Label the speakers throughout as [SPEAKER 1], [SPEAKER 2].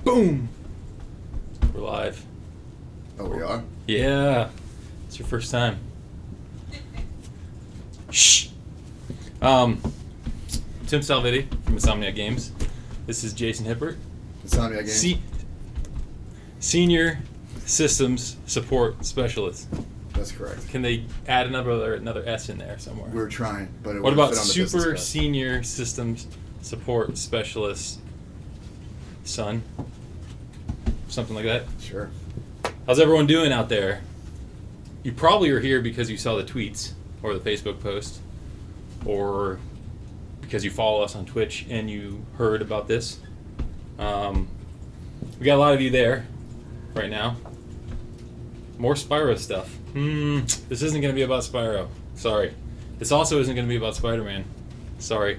[SPEAKER 1] Boom! We're live.
[SPEAKER 2] Oh, we are?
[SPEAKER 1] Yeah. It's your first time. Shh! Tim Salvitti from Insomniac Games. This is Jason Hippert.
[SPEAKER 2] Insomniac Games?
[SPEAKER 1] Senior Systems Support Specialist.
[SPEAKER 2] That's correct.
[SPEAKER 1] Can they add another S in there somewhere?
[SPEAKER 2] We're trying, but it
[SPEAKER 1] What
[SPEAKER 2] won't
[SPEAKER 1] about
[SPEAKER 2] fit on the
[SPEAKER 1] Super
[SPEAKER 2] business card.
[SPEAKER 1] Senior Systems Support Specialist Son? Something like that?
[SPEAKER 2] Sure.
[SPEAKER 1] How's everyone doing out there? You probably are here because you saw the tweets or the Facebook post, or because you follow us on Twitch and you heard about this. We got a lot of you there right now. More Spyro stuff. This isn't going to be about Spyro. Sorry. This also isn't going to be about Spider-Man. Sorry.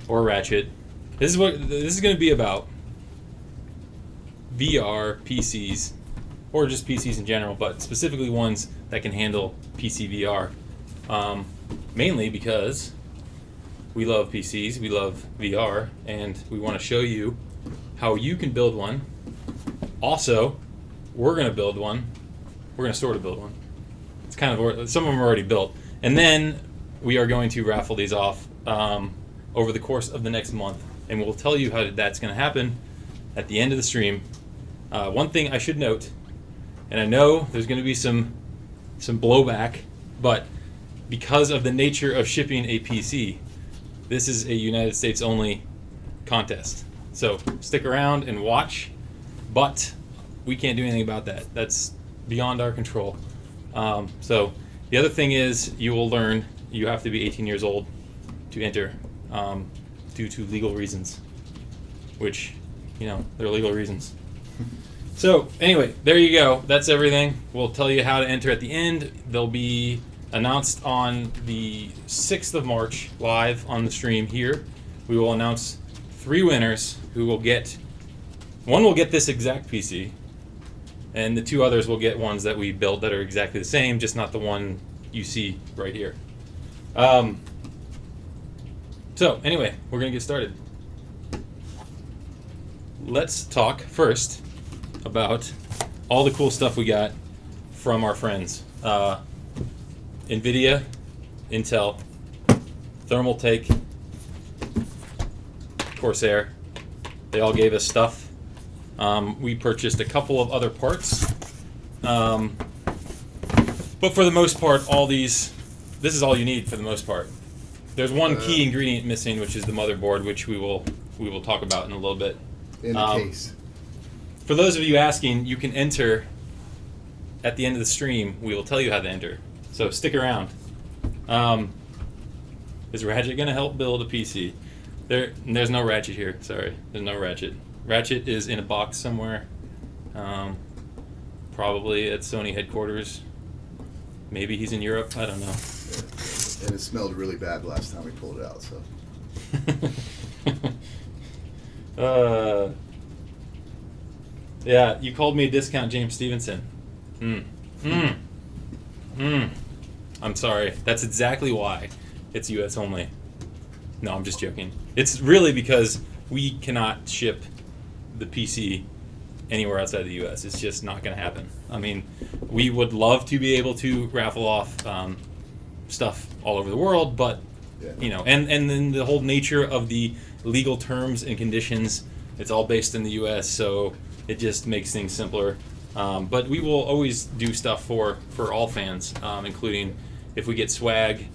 [SPEAKER 1] Or Ratchet. This is going to be about VR PCs, or just PCs in general, but specifically ones that can handle PC VR. Mainly because we love PCs, we love VR, and we want to show you how you can build one. Also, we're going to build one. We're going to sort of build one. It's kind of, some of them are already built. And then we are going to raffle these off over the course of the next month. And we'll tell you how that's going to happen at the end of the stream. One thing I should note, and I know there's going to be some blowback, but because of the nature of shipping a PC, this is a United States only contest. So stick around and watch, but we can't do anything about that. That's beyond our control. So the other thing is, you will learn you have to be 18 years old to enter due to legal reasons, which, they're legal reasons. So anyway, there you go. That's everything. We'll tell you how to enter at the end. They'll be announced on the 6th of March live on the stream here. We will announce 3 winners who will get, one will get this exact PC, and the 2 others will get ones that we built that are exactly the same, just not the one you see right here. So anyway, we're going to get started. Let's talk first about all the cool stuff we got from our friends. Nvidia, Intel, Thermaltake, Corsair. They all gave us stuff. We purchased a couple of other parts. But for the most part, this is all you need for the most part. There's one key ingredient missing, which is the motherboard, which we will talk about in a little bit.
[SPEAKER 2] In the case.
[SPEAKER 1] For those of you asking, you can enter at the end of the stream. We will tell you how to enter. So stick around. Is Ratchet going to help build a PC? There's no Ratchet here. Sorry. There's no Ratchet. Ratchet is in a box somewhere. Probably at Sony headquarters. Maybe he's in Europe. I don't know.
[SPEAKER 2] And it smelled really bad last time we pulled it out, so.
[SPEAKER 1] Yeah, you called me a discount James Stevenson. I'm sorry. That's exactly why it's US only. No, I'm just joking. It's really because we cannot ship the PC anywhere outside the US. It's just not going to happen. I mean, we would love to be able to raffle off stuff all over the world, but and then the whole nature of the legal terms and conditions, it's all based in the US, so it just makes things simpler. But we will always do stuff for all fans, including if we get swag,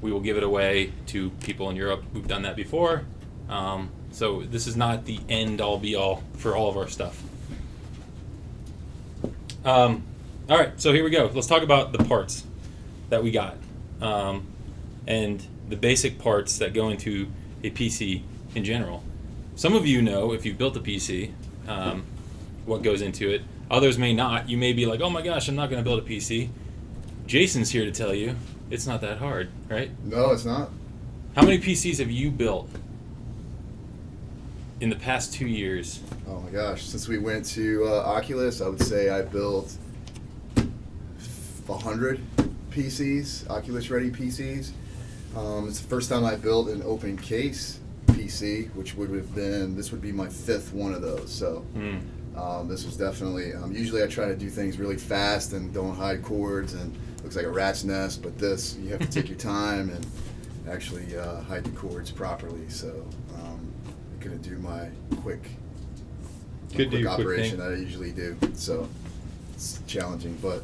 [SPEAKER 1] we will give it away to people in Europe who've done that before. So this is not the end-all be-all for all of our stuff. All right, so here we go. Let's talk about the parts that we got, and the basic parts that go into a PC in general. Some of you know, if you've built a PC, what goes into it. Others may not. You may be like, oh my gosh, I'm not going to build a PC. Jason's here to tell you it's not that hard, right?
[SPEAKER 2] No, it's not.
[SPEAKER 1] How many PCs have you built in the past 2 years?
[SPEAKER 2] Oh my gosh. Since we went to Oculus, I would say I built 100 PCs, Oculus-ready PCs. It's the first time I built an open case. PC, which this would be my 5th one of those. So this was definitely, usually I try to do things really fast and don't hide cords and looks like a rat's nest, but this, you have to take your time and actually hide the cords properly. So I couldn't do my quick operation that I usually do. So it's challenging, but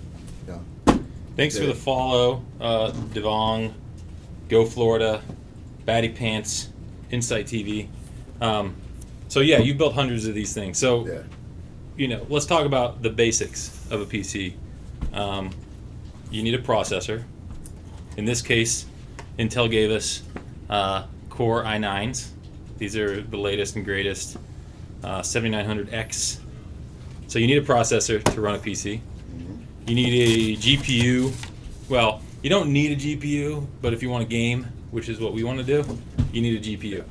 [SPEAKER 2] yeah.
[SPEAKER 1] Thanks for the follow, Devong, Go Florida, Batty Pants, Insight TV. So yeah, you built hundreds of these things. So let's talk about the basics of a PC. You need a processor. In this case, Intel gave us Core i9s. These are the latest and greatest 7900X. So you need a processor to run a PC. You need a GPU. Well, you don't need a GPU, but if you want to game, which is what we want to do, you need a GPU.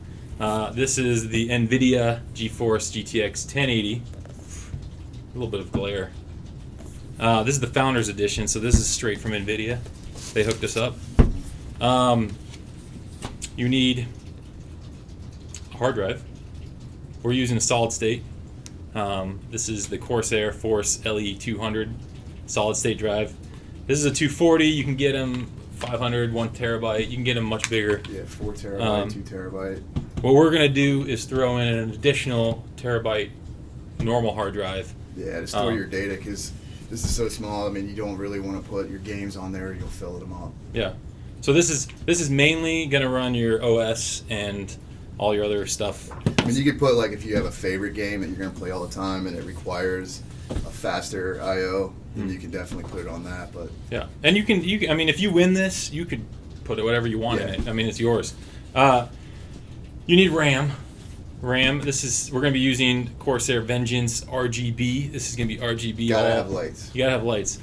[SPEAKER 1] This is the Nvidia GeForce GTX 1080. A little bit of glare. This is the Founders Edition, so this is straight from Nvidia. They hooked us up. You need a hard drive. We're using a solid state. This is the Corsair Force LE200 solid state drive. This is a 240. You can get them 500, 1 terabyte. You can get them much bigger.
[SPEAKER 2] Yeah, 4 terabyte, 2 terabyte.
[SPEAKER 1] What we're gonna do is throw in an additional terabyte normal hard drive.
[SPEAKER 2] Yeah, to store your data, because this is so small. I mean, you don't really want to put your games on there; you'll fill them up.
[SPEAKER 1] Yeah. So this is mainly gonna run your OS and all your other stuff.
[SPEAKER 2] I mean, you could put, like, if you have a favorite game that you're gonna play all the time and it requires a faster I/O, then you can definitely put it on that. But
[SPEAKER 1] yeah, and you can. I mean, if you win this, you could put whatever you want in it. I mean, it's yours. You need RAM. We're going to be using Corsair Vengeance RGB. This is going to be RGB.
[SPEAKER 2] Gotta have lights.
[SPEAKER 1] You gotta have lights.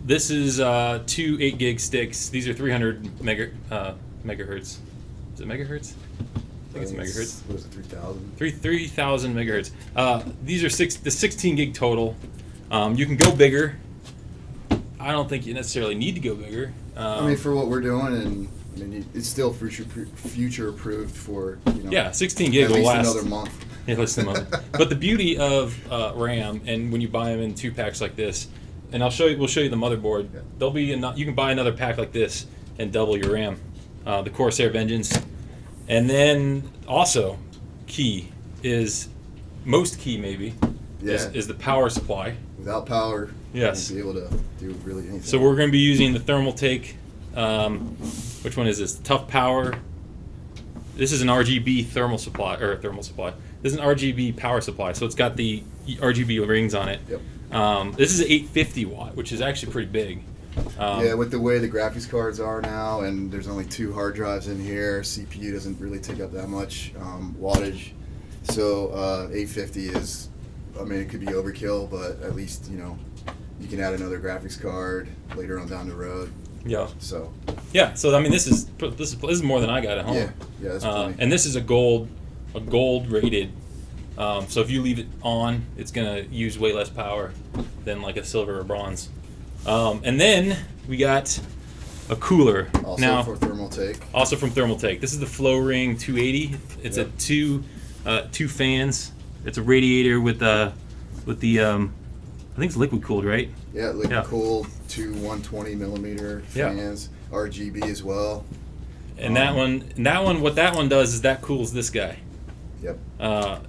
[SPEAKER 1] This is 2 8-gig sticks. These are 300 megahertz. Is it megahertz? I think it's megahertz.
[SPEAKER 2] What is it, 3,000?
[SPEAKER 1] 3,000 megahertz. These are the 16 gig total. You can go bigger. I don't think you necessarily need to go bigger.
[SPEAKER 2] I mean, for what we're doing, and I mean, it's still future approved for,
[SPEAKER 1] yeah, 16 gig
[SPEAKER 2] at
[SPEAKER 1] will
[SPEAKER 2] least
[SPEAKER 1] last
[SPEAKER 2] another month.
[SPEAKER 1] Yeah, less than a month. But the beauty of RAM, and when you buy them in 2 packs like this, and we'll show you the motherboard.
[SPEAKER 2] Yeah.
[SPEAKER 1] There'll be you can buy another pack like this and double your RAM. The Corsair Vengeance, and then also key is the power supply.
[SPEAKER 2] Without power,
[SPEAKER 1] yes,
[SPEAKER 2] you won't be able to do really anything.
[SPEAKER 1] So we're going to be using the Thermaltake. Which one is this? Toughpower. This is an RGB thermal supply. This is an RGB power supply, so it's got the RGB rings on it.
[SPEAKER 2] Yep.
[SPEAKER 1] This is an 850 watt, which is actually pretty big.
[SPEAKER 2] Yeah, with the way the graphics cards are now, and there's only 2 hard drives in here, CPU doesn't really take up that much wattage. So 850 is, I mean, it could be overkill, but at least, you can add another graphics card later on down the road.
[SPEAKER 1] Yeah.
[SPEAKER 2] So.
[SPEAKER 1] Yeah. So I mean, this is more than I got at home.
[SPEAKER 2] Yeah. Yeah. That's plenty.
[SPEAKER 1] And this is a gold rated. So if you leave it on, it's gonna use way less power than like a silver or bronze. And then we got a cooler.
[SPEAKER 2] Also
[SPEAKER 1] now,
[SPEAKER 2] for Thermaltake.
[SPEAKER 1] Also from Thermaltake. This is the Floe Riing 280. It's a two fans. It's a radiator with the I think it's liquid cooled, right?
[SPEAKER 2] Yeah, liquid cooled, 2 120 millimeter fans, RGB as well.
[SPEAKER 1] And that one, what that one does is that cools this guy.
[SPEAKER 2] Yep.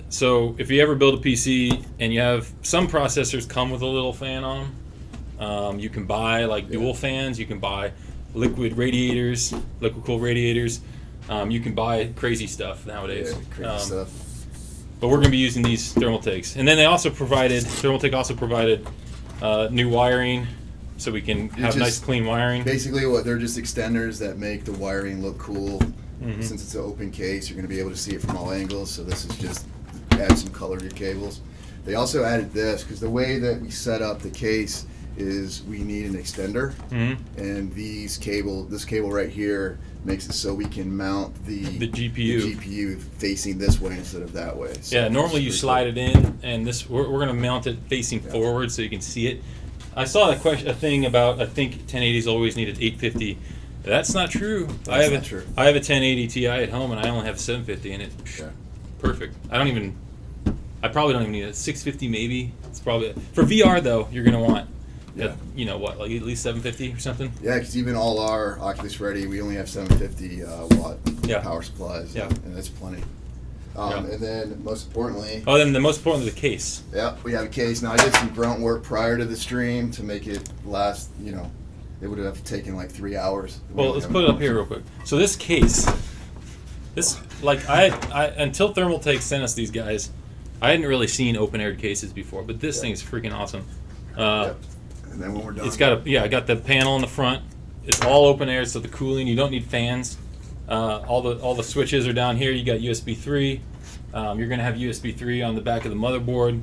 [SPEAKER 1] So if you ever build a PC and you have some processors come with a little fan on them, you can buy like dual fans. You can buy liquid cool radiators. You can buy crazy stuff nowadays.
[SPEAKER 2] Yeah, crazy stuff.
[SPEAKER 1] But we're going to be using these Thermaltakes. And then Thermaltake also provided new wiring, so we can have nice clean wiring.
[SPEAKER 2] Basically, they're just extenders that make the wiring look cool. Mm-hmm. Since it's an open case, you're going to be able to see it from all angles, so this is just add some color to your cables. They also added this, because the way that we set up the case is we need an extender, and this cable right here makes it so we can mount the GPU facing this way instead of that way. So
[SPEAKER 1] yeah, normally you slide it in, and we're going to mount it facing forward so you can see it. I saw a thing about, I think 1080s always needed 850. That's not true.
[SPEAKER 2] That's not true.
[SPEAKER 1] I have a 1080 Ti at home, and I only have a 750, and it's perfect. I probably don't even need a 650 maybe. It's probably for VR though. You're gonna want, you know what, like at least 750 or something.
[SPEAKER 2] Yeah, because even all our Oculus Ready, we only have 750 watt power supplies.
[SPEAKER 1] Yeah,
[SPEAKER 2] and that's plenty. And then most importantly.
[SPEAKER 1] Oh, then the most important is the case.
[SPEAKER 2] Yeah, we have a case. Now I did some grunt work prior to the stream to make it last. You know, it would have taken like 3 hours.
[SPEAKER 1] Well, let's put it up here real quick. So this case, I until Thermaltake sent us these guys, I hadn't really seen open-aired cases before, but this thing is freaking awesome.
[SPEAKER 2] And then when we're done,
[SPEAKER 1] it's got I got the panel in the front. It's all open air, so the cooling, you don't need fans. All the switches are down here. You got USB 3. You're gonna have USB 3 on the back of the motherboard.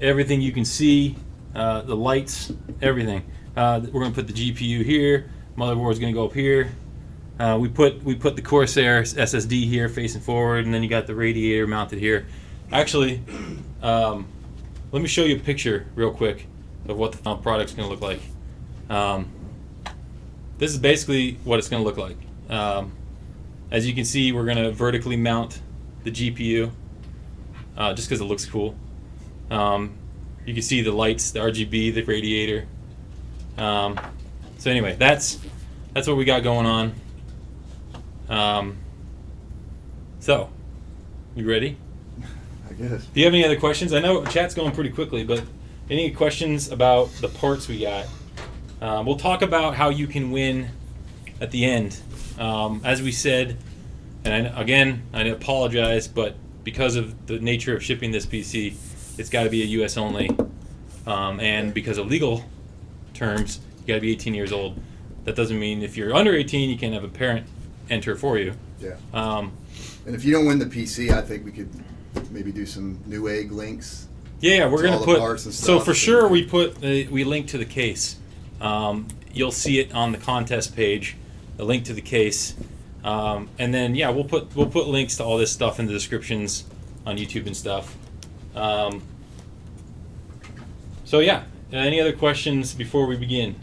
[SPEAKER 1] Everything you can see, the lights, everything. We're gonna put the GPU here. Motherboard's gonna go up here. We put the Corsair SSD here facing forward, and then you got the radiator mounted here. Actually, let me show you a picture real quick of what the final product's going to look like. This is basically what it's going to look like. As you can see, we're going to vertically mount the GPU just because it looks cool. You can see the lights, the RGB, the radiator. So anyway, that's what we got going on. So, you ready?
[SPEAKER 2] I guess.
[SPEAKER 1] Do you have any other questions? I know chat's going pretty quickly, but any questions about the parts we got? We'll talk about how you can win at the end. As we said, and I apologize, but because of the nature of shipping this PC, it's got to be a US only. And because of legal terms, you got to be 18 years old. That doesn't mean if you're under 18, you can't have a parent enter for you.
[SPEAKER 2] Yeah. And if you don't win the PC, I think we could maybe do some Newegg links.
[SPEAKER 1] Yeah, we're gonna put.
[SPEAKER 2] Parts and stuff,
[SPEAKER 1] so for sure, we link to the case. You'll see it on the contest page, a link to the case, and then we'll put links to all this stuff in the descriptions on YouTube and stuff. So yeah, any other questions before we begin?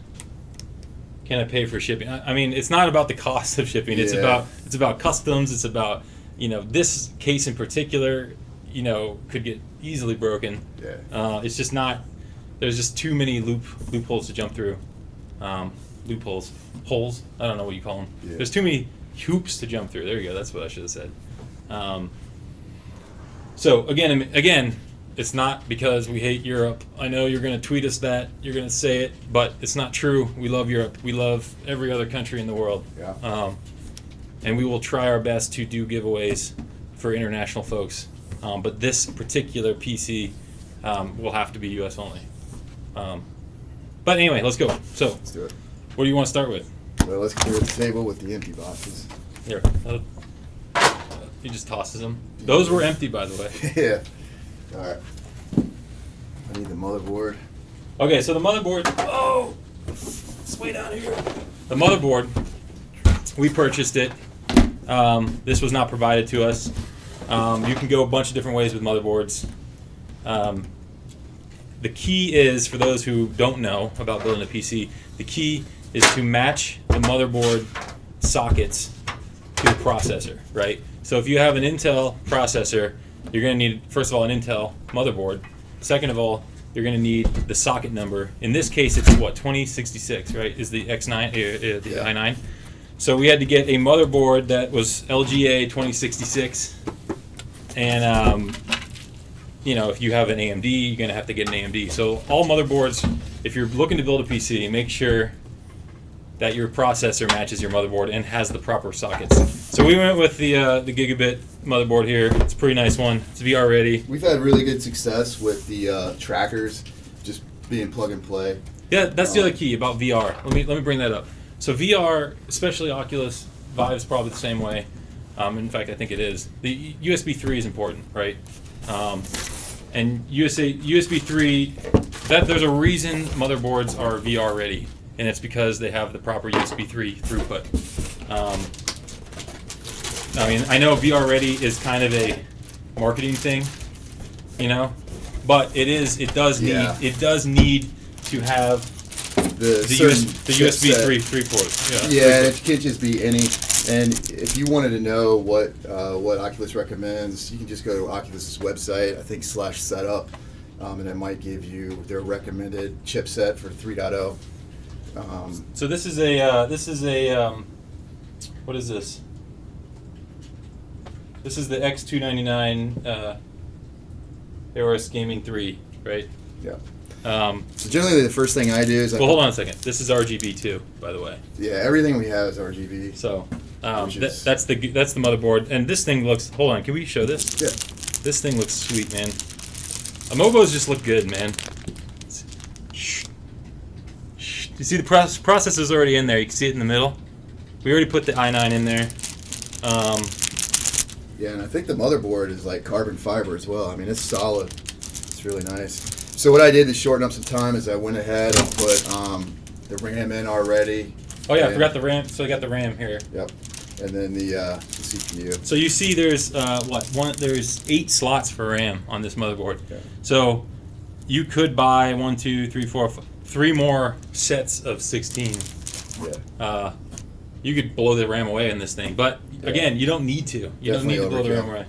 [SPEAKER 1] Can I pay for shipping? I mean, it's not about the cost of shipping. It's about customs. It's about this case in particular. Could get easily broken. Yeah. It's just not. There's just too many loopholes to jump through. Holes. I don't know what you call them. Yeah. There's too many hoops to jump through. There you go. That's what I should have said. So again, it's not because we hate Europe. I know you're going to tweet us that. You're going to say it, but it's not true. We love Europe. We love every other country in the world. Yeah. And we will try our best to do giveaways for international folks. But this particular PC will have to be US only. But anyway, let's go. So,
[SPEAKER 2] let's do it.
[SPEAKER 1] What do you want to start with?
[SPEAKER 2] Well, let's clear the table with the empty boxes.
[SPEAKER 1] Here. He just tosses them. Those were empty, by the way.
[SPEAKER 2] Yeah. All right. I need the motherboard.
[SPEAKER 1] Okay, so the motherboard. Oh! It's way down here. The motherboard, we purchased it. This was not provided to us. You can go a bunch of different ways with motherboards. The key is, for those who don't know about building a PC, the key is to match the motherboard sockets to the processor, right? So if you have an Intel processor, you're going to need, first of all, an Intel motherboard. Second of all, you're going to need the socket number. In this case, it's what, 2066, right? Is the X9, the i9. So we had to get a motherboard that was LGA 2066. And, if you have an AMD, you're going to have to get an AMD. So all motherboards, if you're looking to build a PC, make sure that your processor matches your motherboard and has the proper sockets. So we went with the Gigabyte motherboard here. It's a pretty nice one. It's VR ready.
[SPEAKER 2] We've had really good success with the trackers just being plug and play.
[SPEAKER 1] Yeah, that's the other key about VR. Let me bring that up. So VR, especially Oculus, Vive's probably the same way. In fact, I think it is. The USB 3 is important, right? And USB 3, there's a reason motherboards are VR ready, and it's because they have the proper USB 3 throughput. I know VR ready is kind of a marketing thing, but it does need to have the USB
[SPEAKER 2] chipset.
[SPEAKER 1] 3 ports.
[SPEAKER 2] Yeah, and it can't just be any. And if you wanted to know what Oculus recommends, you can just go to Oculus's website, I think /setup, and it might give you their recommended chipset for 3.0.
[SPEAKER 1] So this is a what is this? This is the X299 ADRUS Gaming 3, right?
[SPEAKER 2] Yeah. So generally, the first thing I do is
[SPEAKER 1] hold on a second. This is RGB too, by the way.
[SPEAKER 2] Yeah, everything we have is RGB.
[SPEAKER 1] So that's the motherboard, and this thing looks. Hold on, can we show this?
[SPEAKER 2] Yeah.
[SPEAKER 1] This thing looks sweet, man. Amobos just look good, man. You see the processor's already in there. You can see it in the middle. We already put the i9 in there.
[SPEAKER 2] Yeah, and I think the motherboard is like carbon fiber as well. I mean, it's solid. It's really nice. So what I did to shorten up some time is I went ahead and put the RAM in already.
[SPEAKER 1] Oh yeah, I forgot the RAM. So I got the RAM here.
[SPEAKER 2] Yep. And then the CPU.
[SPEAKER 1] So you see, there's there's 8 slots for RAM on this motherboard.
[SPEAKER 2] Okay.
[SPEAKER 1] So you could buy 1, 2, 3, 4, 3 more sets of 16.
[SPEAKER 2] Yeah.
[SPEAKER 1] You could blow the RAM away in this thing, but again, you don't need to. You don't need to blow the RAM away.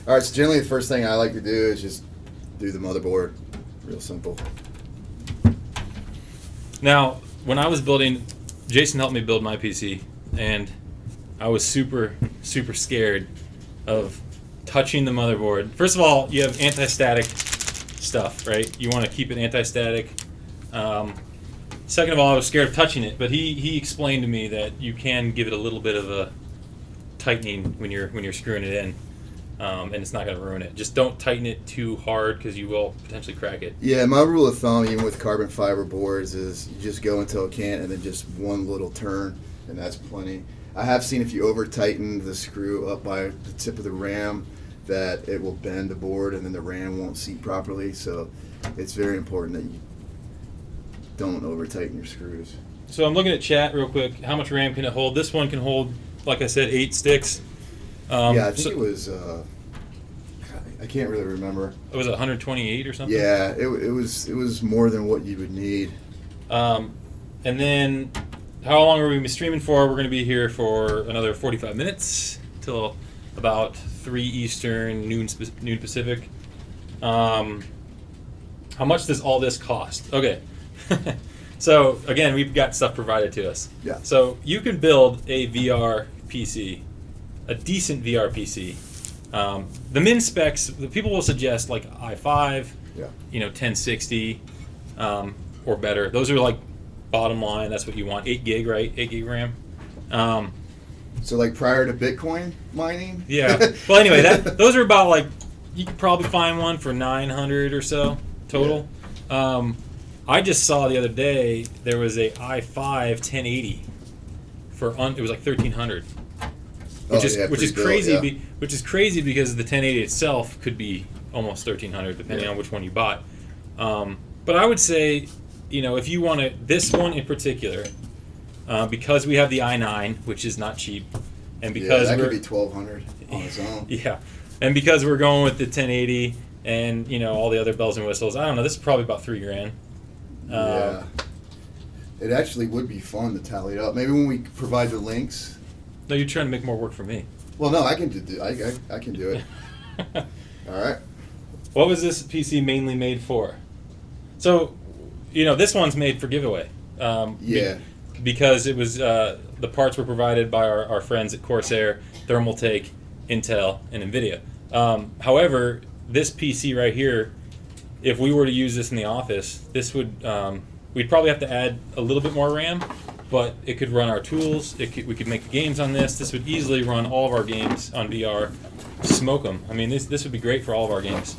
[SPEAKER 2] All right. So generally, the first thing I like to do is just do the motherboard. Real simple.
[SPEAKER 1] Now, when I was building, Jason helped me build my PC, and I was super scared of touching the motherboard. First of all, you have anti-static stuff, right? You want to keep it anti-static. Second of all, I was scared of touching it, but he explained to me that you can give it a little bit of a tightening when you're screwing it in, and it's not going to ruin it. Just don't tighten it too hard because you will potentially crack it.
[SPEAKER 2] Yeah, my rule of thumb, even with carbon fiber boards, is you just go until it can't, and then just one little turn, and that's plenty. I have seen if you over tighten the screw up by the tip of the RAM, that it will bend the board, and then the RAM won't seat properly. So it's very important that you don't over tighten your screws.
[SPEAKER 1] So I'm looking at chat real quick. How much RAM can it hold? This one can hold, like I said, 8 sticks.
[SPEAKER 2] Yeah, I think it was. I can't really remember.
[SPEAKER 1] It was 128 or something.
[SPEAKER 2] Yeah, it was more than what you would need.
[SPEAKER 1] And then, how long are we streaming for? We're going to be here for another 45 minutes till about 3 Eastern, noon Pacific. How much does all this cost? Okay. So again, we've got stuff provided to us.
[SPEAKER 2] Yeah.
[SPEAKER 1] So you can build a VR PC, a decent VR PC. The min specs, the people will suggest like i5, 1060, or better. Those are like bottom line. That's what you want. 8 gig, right? 8 gig RAM.
[SPEAKER 2] So like prior to Bitcoin mining?
[SPEAKER 1] Yeah. Well, anyway, those are about like, you could probably find one for 900 or so total. Yeah. I just saw the other day there was a i5 1080 for it was like 1300, which is crazy. Which is crazy because the 1080 itself could be almost 1300 depending on which one you bought. But I would say, if you want to, this one in particular, because we have the i9, which is not cheap, and because
[SPEAKER 2] that could be 1200 on its own.
[SPEAKER 1] Yeah, and because we're going with the 1080 and all the other bells and whistles, I don't know. This is probably about $3,000.
[SPEAKER 2] Yeah, it actually would be fun to tally it up. Maybe when we provide the links.
[SPEAKER 1] No, you're trying to make more work for me.
[SPEAKER 2] Well, no, I can do. I can do it. All right.
[SPEAKER 1] What was this PC mainly made for? So, this one's made for giveaway. Because it was the parts were provided by our friends at Corsair, Thermaltake, Intel, and Nvidia. However, this PC right here, if we were to use this in the office, this would we'd probably have to add a little bit more RAM, but it could run our tools. We could make the games on this. This would easily run all of our games on VR, smoke them. I mean, this would be great for all of our games.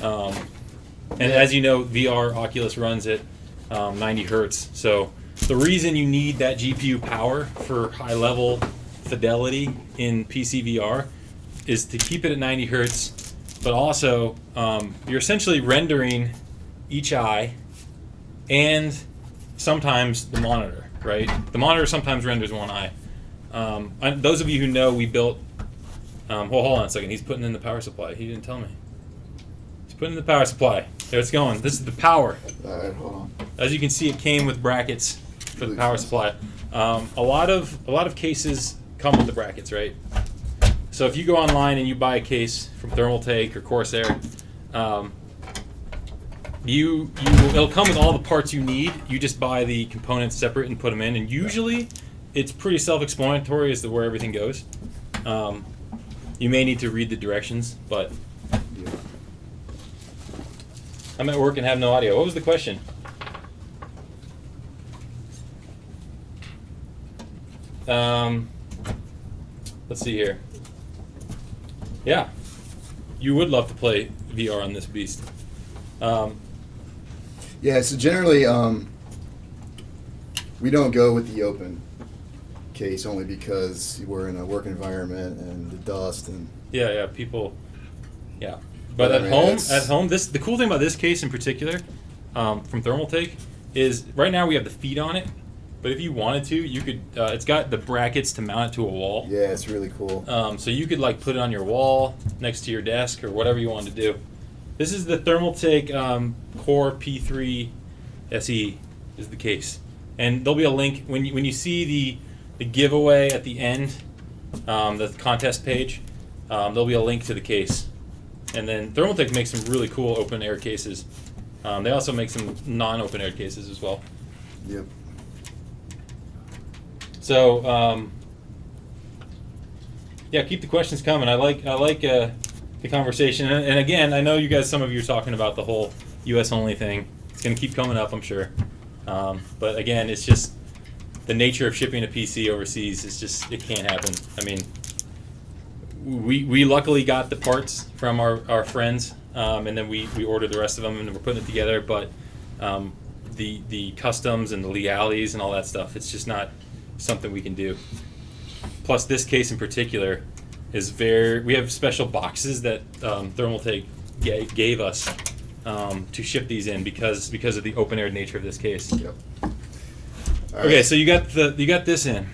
[SPEAKER 1] And as you know, VR Oculus runs at 90 hertz. So the reason you need that GPU power for high level fidelity in PC VR is to keep it at 90 hertz. But also, you're essentially rendering each eye and sometimes the monitor, right? The monitor sometimes renders one eye. Those of you who know, we built... hold on a second. He's putting in the power supply. He didn't tell me. He's putting in the power supply. There it's going. This is the power.
[SPEAKER 2] All right, hold on.
[SPEAKER 1] as you can see, it came with brackets for the power supply. A lot of cases come with the brackets, right? So if you go online and you buy a case from Thermaltake or Corsair, it'll come with all the parts you need. You just buy the components separate and put them in, and usually it's pretty self-explanatory as to where everything goes. You may need to read the directions, but I'm at work and have no audio. What was the question? Let's see here. Yeah, you would love to play VR on this beast.
[SPEAKER 2] Yeah, so generally we don't go with the open case only because we're in a work environment and the dust and
[SPEAKER 1] yeah, people. Yeah, but at home, the cool thing about this case in particular, from Thermaltake, is right now we have the feet on it. But if you wanted to, you could. It's got the brackets to mount it to a wall.
[SPEAKER 2] Yeah, it's really cool.
[SPEAKER 1] So you could like put it on your wall next to your desk or whatever you wanted to do. This is the Thermaltake Core P3 SE is the case, and there'll be a link when you see the giveaway at the end, the contest page. There'll be a link to the case, and then Thermaltake makes some really cool open air cases. They also make some non-open air cases as well.
[SPEAKER 2] Yep.
[SPEAKER 1] So yeah, keep the questions coming. I like the conversation, and again, I know you guys. Some of you are talking about the whole U.S. only thing. It's going to keep coming up, I'm sure. But again, it's just the nature of shipping a PC overseas. It can't happen. I mean, we luckily got the parts from our friends, and then we ordered the rest of them, and we're putting it together. But the customs and the legalities and all that stuff, it's just not something we can do. Plus, this case in particular is we have special boxes that Thermaltake gave us to ship these in because of the open air nature of this case.
[SPEAKER 2] Yep.
[SPEAKER 1] Okay, so you got this in.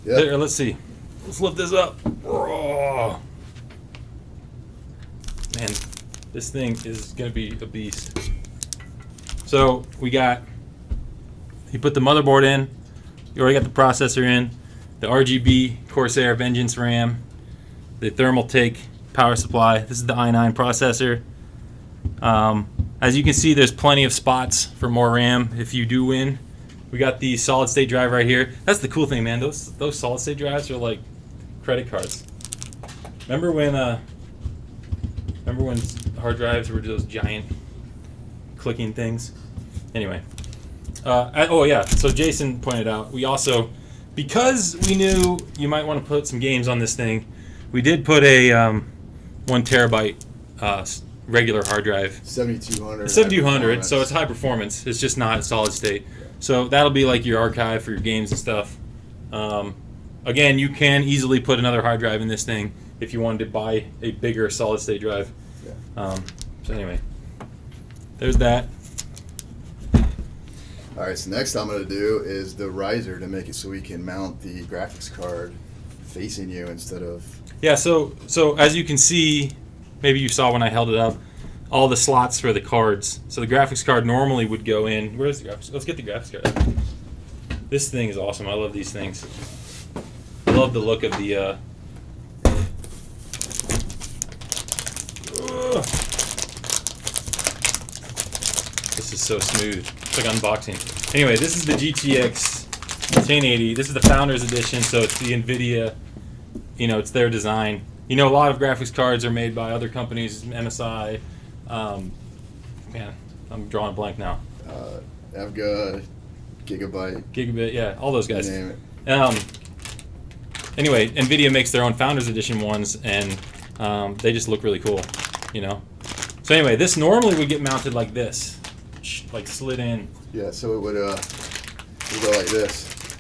[SPEAKER 2] Yep.
[SPEAKER 1] There, let's see. Let's lift this up. Oh. Man, this thing is gonna be a beast. So you put the motherboard in. You already got the processor in, the RGB Corsair Vengeance RAM, the Thermaltake power supply. This is the i9 processor. As you can see, there's plenty of spots for more RAM if you do win. We got the solid state drive right here. That's the cool thing, man. Those solid state drives are like credit cards. Remember when hard drives were those giant clicking things? Anyway. Oh yeah, so Jason pointed out, we also, because we knew you might want to put some games on this thing, we did put a 1 terabyte regular hard drive. 7200. 7200, so it's high performance. It's just not solid state. So that'll be like your archive for your games and stuff. Again, you can easily put another hard drive in this thing if you wanted to buy a bigger solid state drive. Yeah. So anyway, there's that.
[SPEAKER 2] All right, so next I'm going to do is the riser to make it so we can mount the graphics card facing you instead of...
[SPEAKER 1] Yeah, so as you can see, maybe you saw when I held it up, all the slots for the cards. So the graphics card normally would go in... Where's the graphics? Let's get the graphics card. This thing is awesome. I love these things. I love the look of the... This is so smooth. It's like unboxing. Anyway, this is the GTX 1080. This is the Founders Edition, so it's the Nvidia. It's their design. A lot of graphics cards are made by other companies, MSI. Man, I'm drawing a blank now.
[SPEAKER 2] Avga, Gigabyte,
[SPEAKER 1] yeah, all those guys.
[SPEAKER 2] You name it.
[SPEAKER 1] Anyway, Nvidia makes their own Founders Edition ones, and they just look really cool. So anyway, this normally would get mounted like this, like slid in.
[SPEAKER 2] Yeah, so it would go like this.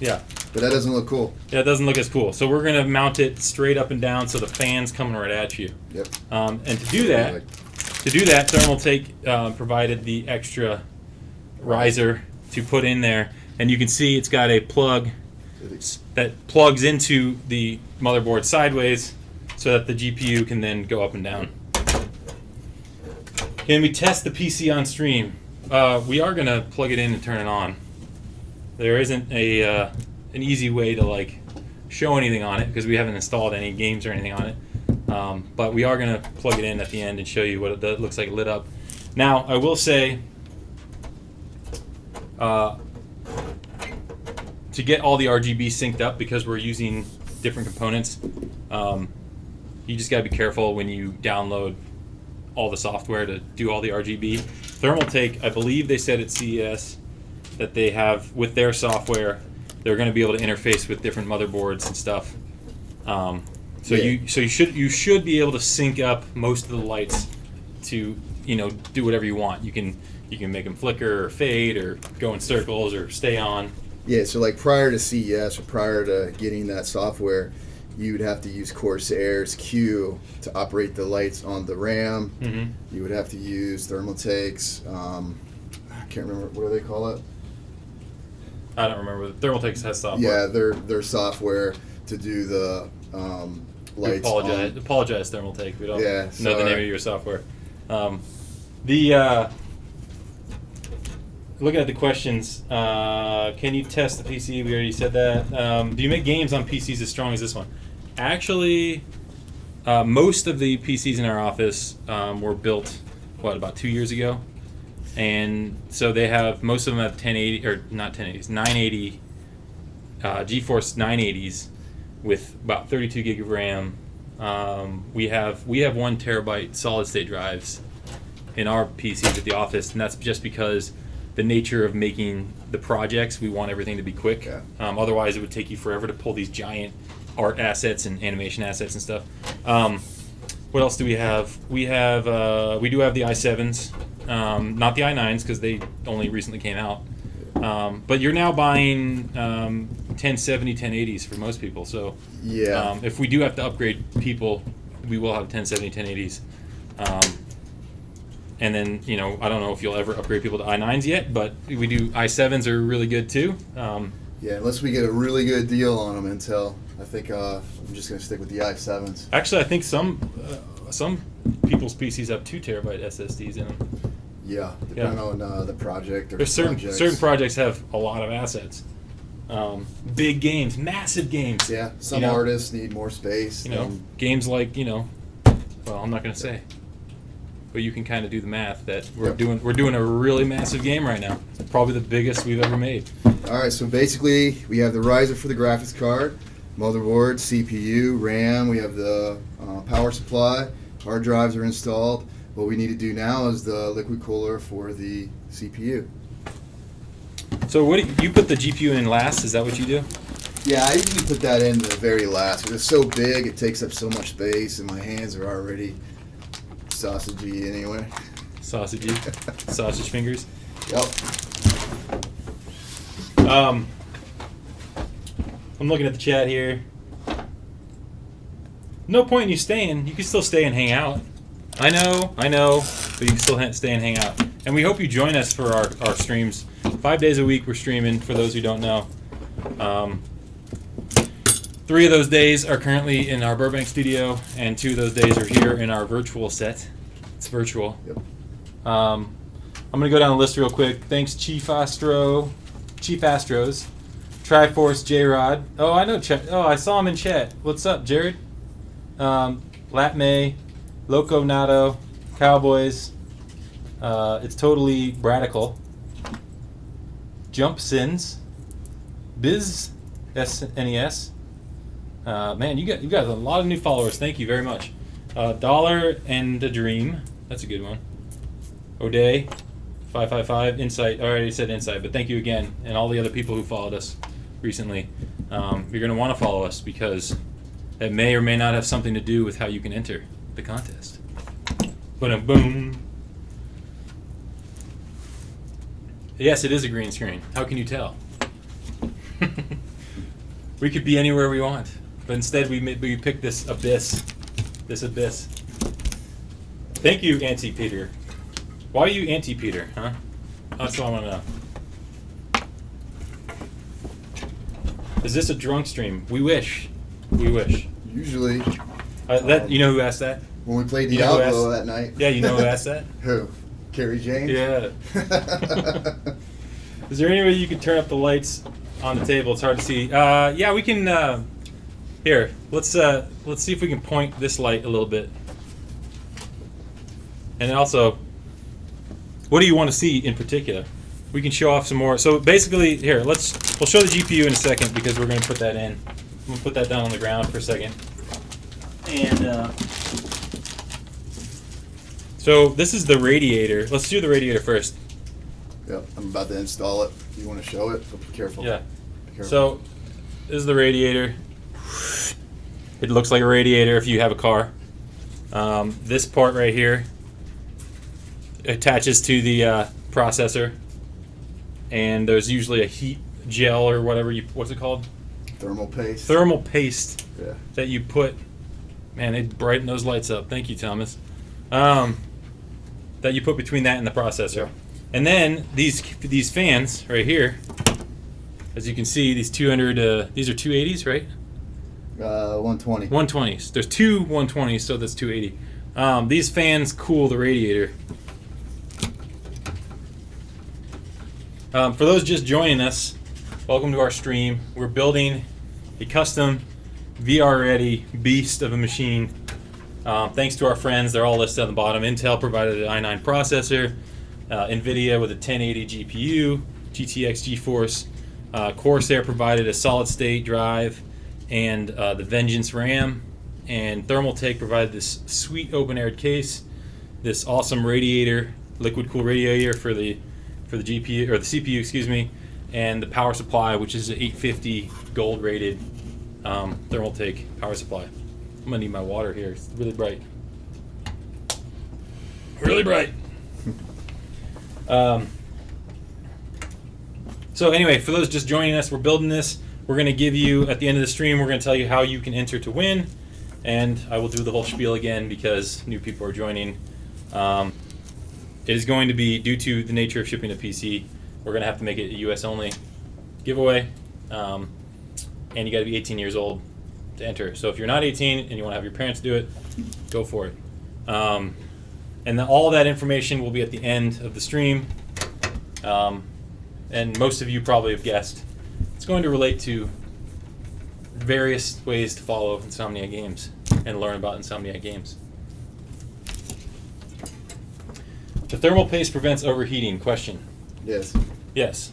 [SPEAKER 1] Yeah.
[SPEAKER 2] But that doesn't look cool.
[SPEAKER 1] Yeah, it doesn't look as cool. So we're gonna mount it straight up and down so the fan's coming right at you.
[SPEAKER 2] Yep.
[SPEAKER 1] And to do that, Thermaltake provided the extra riser to put in there, and you can see it's got a plug that plugs into the motherboard sideways, so that the GPU can then go up and down. Can we test the PC on stream? we are gonna plug it in and turn it on. There isn't an easy way to like show anything on it because we haven't installed any games or anything on it. But we are gonna plug it in at the end and show you what it looks like lit up. Now, I will say, to get all the RGB synced up, because we're using different components, you just gotta be careful when you download all the software to do all the RGB. Thermaltake, I believe they said at CES that they have, with their software, they're going to be able to interface with different motherboards and stuff. So you should be able to sync up most of the lights to do whatever you want. You can make them flicker or fade or go in circles or stay on.
[SPEAKER 2] Yeah, so like prior to CES or prior to getting that software, you would have to use Corsair's Q to operate the lights on the RAM.
[SPEAKER 1] Mm-hmm.
[SPEAKER 2] You would have to use Thermaltake's, I can't remember, what do they call it?
[SPEAKER 1] I don't remember. Thermaltake has software.
[SPEAKER 2] Yeah, their software to do the lights.
[SPEAKER 1] Apologize, Thermaltake. We don't know the name of your software. Looking at the questions, can you test the PC? We already said that. Do you make games on PCs as strong as this one? Actually, most of the PCs in our office were built, about 2 years ago? And so they have, most of them have 1080, or not 1080s, 980, GeForce 980s with about 32 gig of RAM. We have 1 terabyte solid state drives in our PCs at the office, and that's just because the nature of making the projects, we want everything to be quick.
[SPEAKER 2] Yeah.
[SPEAKER 1] Otherwise, it would take you forever to pull these giant art assets and animation assets and stuff. What else do we have? We do have the i7s, not the i9s because they only recently came out. But you're now buying 1070, 1080s for most people. So
[SPEAKER 2] yeah,
[SPEAKER 1] if we do have to upgrade people, we will have 1070, 1080s. And then, I don't know if you'll ever upgrade people to i9s yet, but we do. i7s are really good too.
[SPEAKER 2] Yeah, unless we get a really good deal on them, Intel. I think I'm just going to stick with the i7s.
[SPEAKER 1] Actually, I think some people's PCs have 2 terabyte SSDs in them.
[SPEAKER 2] Yeah, depending on the project or
[SPEAKER 1] There's certain projects have a lot of assets. Big games, massive games.
[SPEAKER 2] Yeah, some artists need more space.
[SPEAKER 1] Games like well, I'm not going to say. But you can kind of do the math that we're doing a really massive game right now. It's probably the biggest we've ever made.
[SPEAKER 2] All right, so basically we have the riser for the graphics card, motherboard, CPU, RAM. We have the power supply. Hard drives are installed. What we need to do now is the liquid cooler for the CPU.
[SPEAKER 1] So what you put the GPU in last? Is that what you do?
[SPEAKER 2] Yeah, I usually put that in the very last because it's so big. It takes up so much space, and my hands are already sausagey anyway.
[SPEAKER 1] Sausagey? Sausage fingers?
[SPEAKER 2] Yep.
[SPEAKER 1] I'm looking at the chat here. No point in you staying. You can still stay and hang out. I know, but you can still stay and hang out. And we hope you join us for our streams. 5 days a week we're streaming, for those who don't know. 3 of those days are currently in our Burbank studio, and 2 of those days are here in our virtual set. It's virtual.
[SPEAKER 2] Yep.
[SPEAKER 1] I'm going to go down the list real quick. Thanks, Chief Astros, Triforce, J-Rod. Oh, I know Chet. Oh, I saw him in chat. What's up, Jared? Latmay, Loco Nato, Cowboys. It's totally radical. Jump Sins, Biz SNES. Man, you got a lot of new followers. Thank you very much. Dollar and a Dream. That's a good one. O'Day, 555. Insight. I already said Insight, but thank you again, and all the other people who followed us recently. You're going to want to follow us because it may or may not have something to do with how you can enter the contest. Boom, boom. Yes, it is a green screen. How can you tell? We could be anywhere we want, but instead we picked this abyss. Thank you, Auntie Peter. Why are you Auntie Peter, huh? That's what I want to know. Is this a drunk stream? We wish.
[SPEAKER 2] Usually.
[SPEAKER 1] You know who asked that?
[SPEAKER 2] When we played Diablo that night.
[SPEAKER 1] Yeah, you know who asked that?
[SPEAKER 2] Who? Carrie James?
[SPEAKER 1] Yeah. Is there any way you could turn up the lights on the table? It's hard to see. Yeah, we can. Here, let's see if we can point this light a little bit. And then also, what do you want to see in particular? We can show off some more. So basically, here, we'll show the GPU in a second because we're going to put that in. I'm going to put that down on the ground for a second. And so this is the radiator. Let's do the radiator first.
[SPEAKER 2] Yep, I'm about to install it. You want to show it? So be careful.
[SPEAKER 1] Yeah.
[SPEAKER 2] Be careful.
[SPEAKER 1] So this is the radiator. It looks like a radiator if you have a car. This part right here attaches to the processor, and there's usually a heat gel or whatever what's it called?
[SPEAKER 2] Thermal paste.
[SPEAKER 1] Thermal paste.
[SPEAKER 2] Yeah.
[SPEAKER 1] That you put. Man, they brighten those lights up. Thank you, Thomas. That you put between that and the processor.
[SPEAKER 2] Yeah.
[SPEAKER 1] And then these fans right here, as you can see, these 200. These are 280s, right?
[SPEAKER 2] 120.
[SPEAKER 1] 120s. There's two 120s, so that's 280. These fans cool the radiator. For those just joining us, welcome to our stream. We're building a custom VR-ready beast of a machine. Thanks to our friends, they're all listed on the bottom. Intel provided an i9 processor, Nvidia with a 1080 GPU, GTX GeForce. Corsair provided a solid-state drive and the Vengeance RAM, and Thermaltake provided this sweet open-aired case, this awesome radiator, liquid-cooled radiator for the GPU or the CPU, excuse me, and the power supply, which is an 850 gold-rated Thermaltake power supply. I'm gonna need my water here. It's really bright. Really bright. So anyway, for those just joining us, we're building this. We're going to give you, at the end of the stream, we're going to tell you how you can enter to win. And I will do the whole spiel again because new people are joining. It is going to be, due to the nature of shipping a PC, we're going to have to make it a US only giveaway. And you got to be 18 years old to enter. So if you're not 18 and you want to have your parents do it, go for it. And then all that information will be at the end of the stream. And most of you probably have guessed. It's going to relate to various ways to follow Insomniac games and learn about Insomniac games. The thermal paste prevents overheating. Question.
[SPEAKER 2] Yes.
[SPEAKER 1] Yes.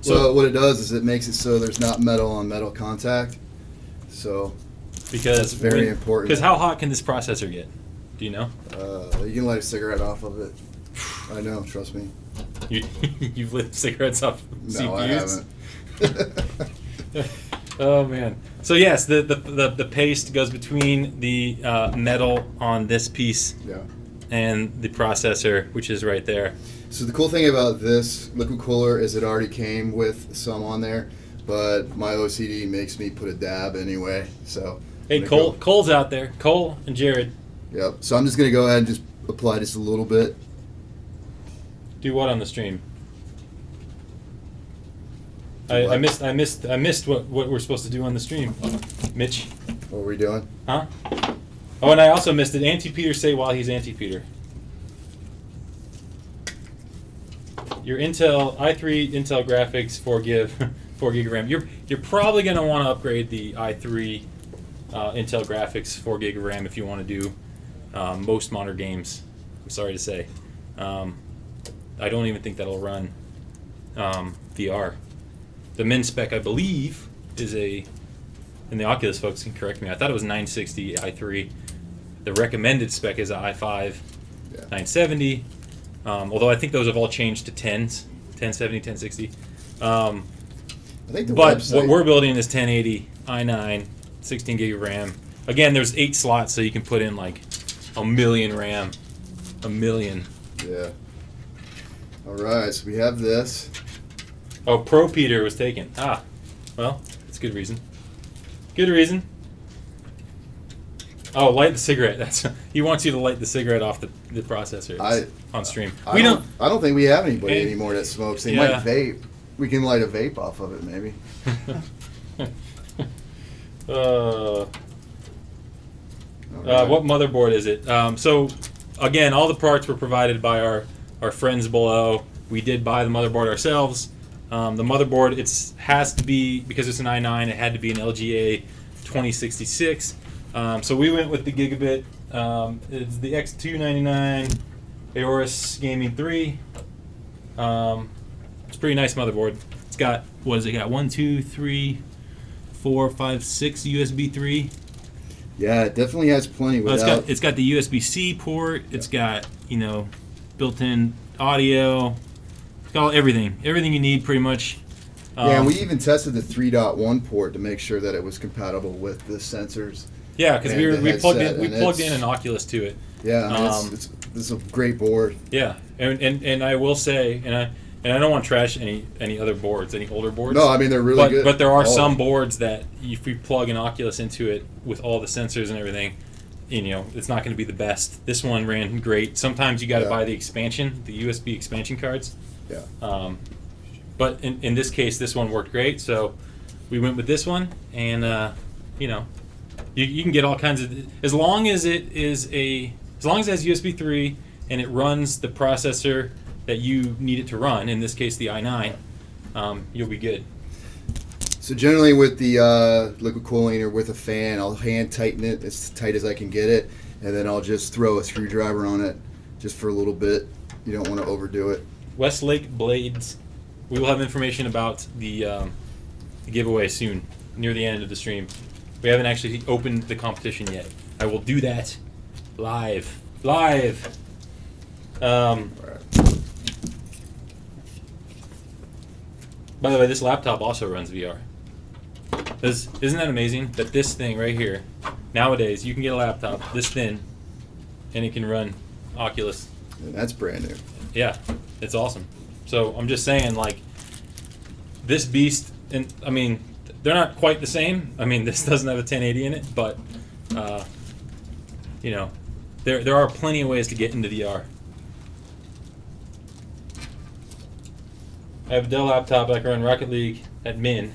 [SPEAKER 2] So what it does is it makes it so there's not metal on metal contact. So
[SPEAKER 1] because
[SPEAKER 2] that's very important.
[SPEAKER 1] Because how hot can this processor get? Do you know?
[SPEAKER 2] You can light a cigarette off of it. I know, trust me.
[SPEAKER 1] You've lit cigarettes off CPUs?
[SPEAKER 2] No, I haven't.
[SPEAKER 1] Oh man. So yes, the paste goes between the metal on this piece and the processor, which is right there.
[SPEAKER 2] So the cool thing about this liquid cooler is it already came with some on there, but my OCD makes me put a dab anyway. So
[SPEAKER 1] hey, Cole's out there. Cole and Jared.
[SPEAKER 2] Yep. So I'm just gonna go ahead and just apply just a little bit.
[SPEAKER 1] Do what on the stream? I missed what we're supposed to do on the stream, Mitch.
[SPEAKER 2] What were we doing?
[SPEAKER 1] Huh? Oh, and I also missed it. Anti-Peter say while he's anti-Peter. Your Intel i3 Intel graphics 4 gig of RAM. You're probably gonna want to upgrade the i3 Intel graphics 4 gig of RAM if you want to do most modern games. I'm sorry to say. I don't even think that'll run VR. The min spec, I believe, is and the Oculus folks can correct me, I thought it was 960 i3. The recommended spec is a i5 970, although I think those have all changed to 10s, 1070, 1060.
[SPEAKER 2] I think
[SPEAKER 1] but what we're building is 1080, i9, 16 gig of RAM. Again, there's 8 slots, so you can put in like a million RAM. A million.
[SPEAKER 2] Yeah. All right, so we have this.
[SPEAKER 1] Oh, Pro Peter was taken. Ah, well, that's good reason. Good reason. Oh, light the cigarette. He wants you to light the cigarette off the processor on stream.
[SPEAKER 2] I don't think we have anybody anymore that smokes. They might vape. We can light a vape off of it, maybe.
[SPEAKER 1] What motherboard is it? So, again, all the parts were provided by our our friends below. We did buy the motherboard ourselves. The motherboard, has to be, because it's an i9, it had to be an LGA 2066. So we went with the Gigabyte. It's the X299 ADRUS Gaming 3. It's a pretty nice motherboard. It's got, what has it got? 1, 2, 3, 4, 5, 6 USB 3.
[SPEAKER 2] Yeah, it definitely has plenty.
[SPEAKER 1] It's got the USB-C port. It's got, built-in audio. It's got everything you need pretty much.
[SPEAKER 2] Yeah, and we even tested the 3.1 port to make sure that it was compatible with the sensors.
[SPEAKER 1] Yeah, because we plugged in an Oculus to it.
[SPEAKER 2] Yeah, it's a great board.
[SPEAKER 1] Yeah, and I will say, and I don't want to trash any other boards, any older boards.
[SPEAKER 2] No, I mean they're really good.
[SPEAKER 1] But there are some boards that if you plug an Oculus into it with all the sensors and everything, it's not going to be the best. This one ran great. Sometimes you got to buy the USB expansion cards.
[SPEAKER 2] Yeah.
[SPEAKER 1] But in this case, this one worked great, so we went with this one, and you can get all kinds of, as long as it has USB 3 and it runs the processor that you need it to run. In this case, the i9. You'll be good.
[SPEAKER 2] So generally, with the liquid cooling or with a fan, I'll hand tighten it as tight as I can get it, and then I'll just throw a screwdriver on it just for a little bit. You don't want to overdo it.
[SPEAKER 1] Westlake Blades. We will have information about the giveaway soon, near the end of the stream. We haven't actually opened the competition yet. I will do that live. By the way, this laptop also runs VR. Isn't that amazing that this thing right here, nowadays, you can get a laptop this thin, and it can run Oculus.
[SPEAKER 2] And that's brand new.
[SPEAKER 1] Yeah, it's awesome. So I'm just saying, this beast, and I mean, they're not quite the same. I mean, this doesn't have a 1080 in it, but there are plenty of ways to get into VR. I have a Dell laptop. I can run Rocket League at min.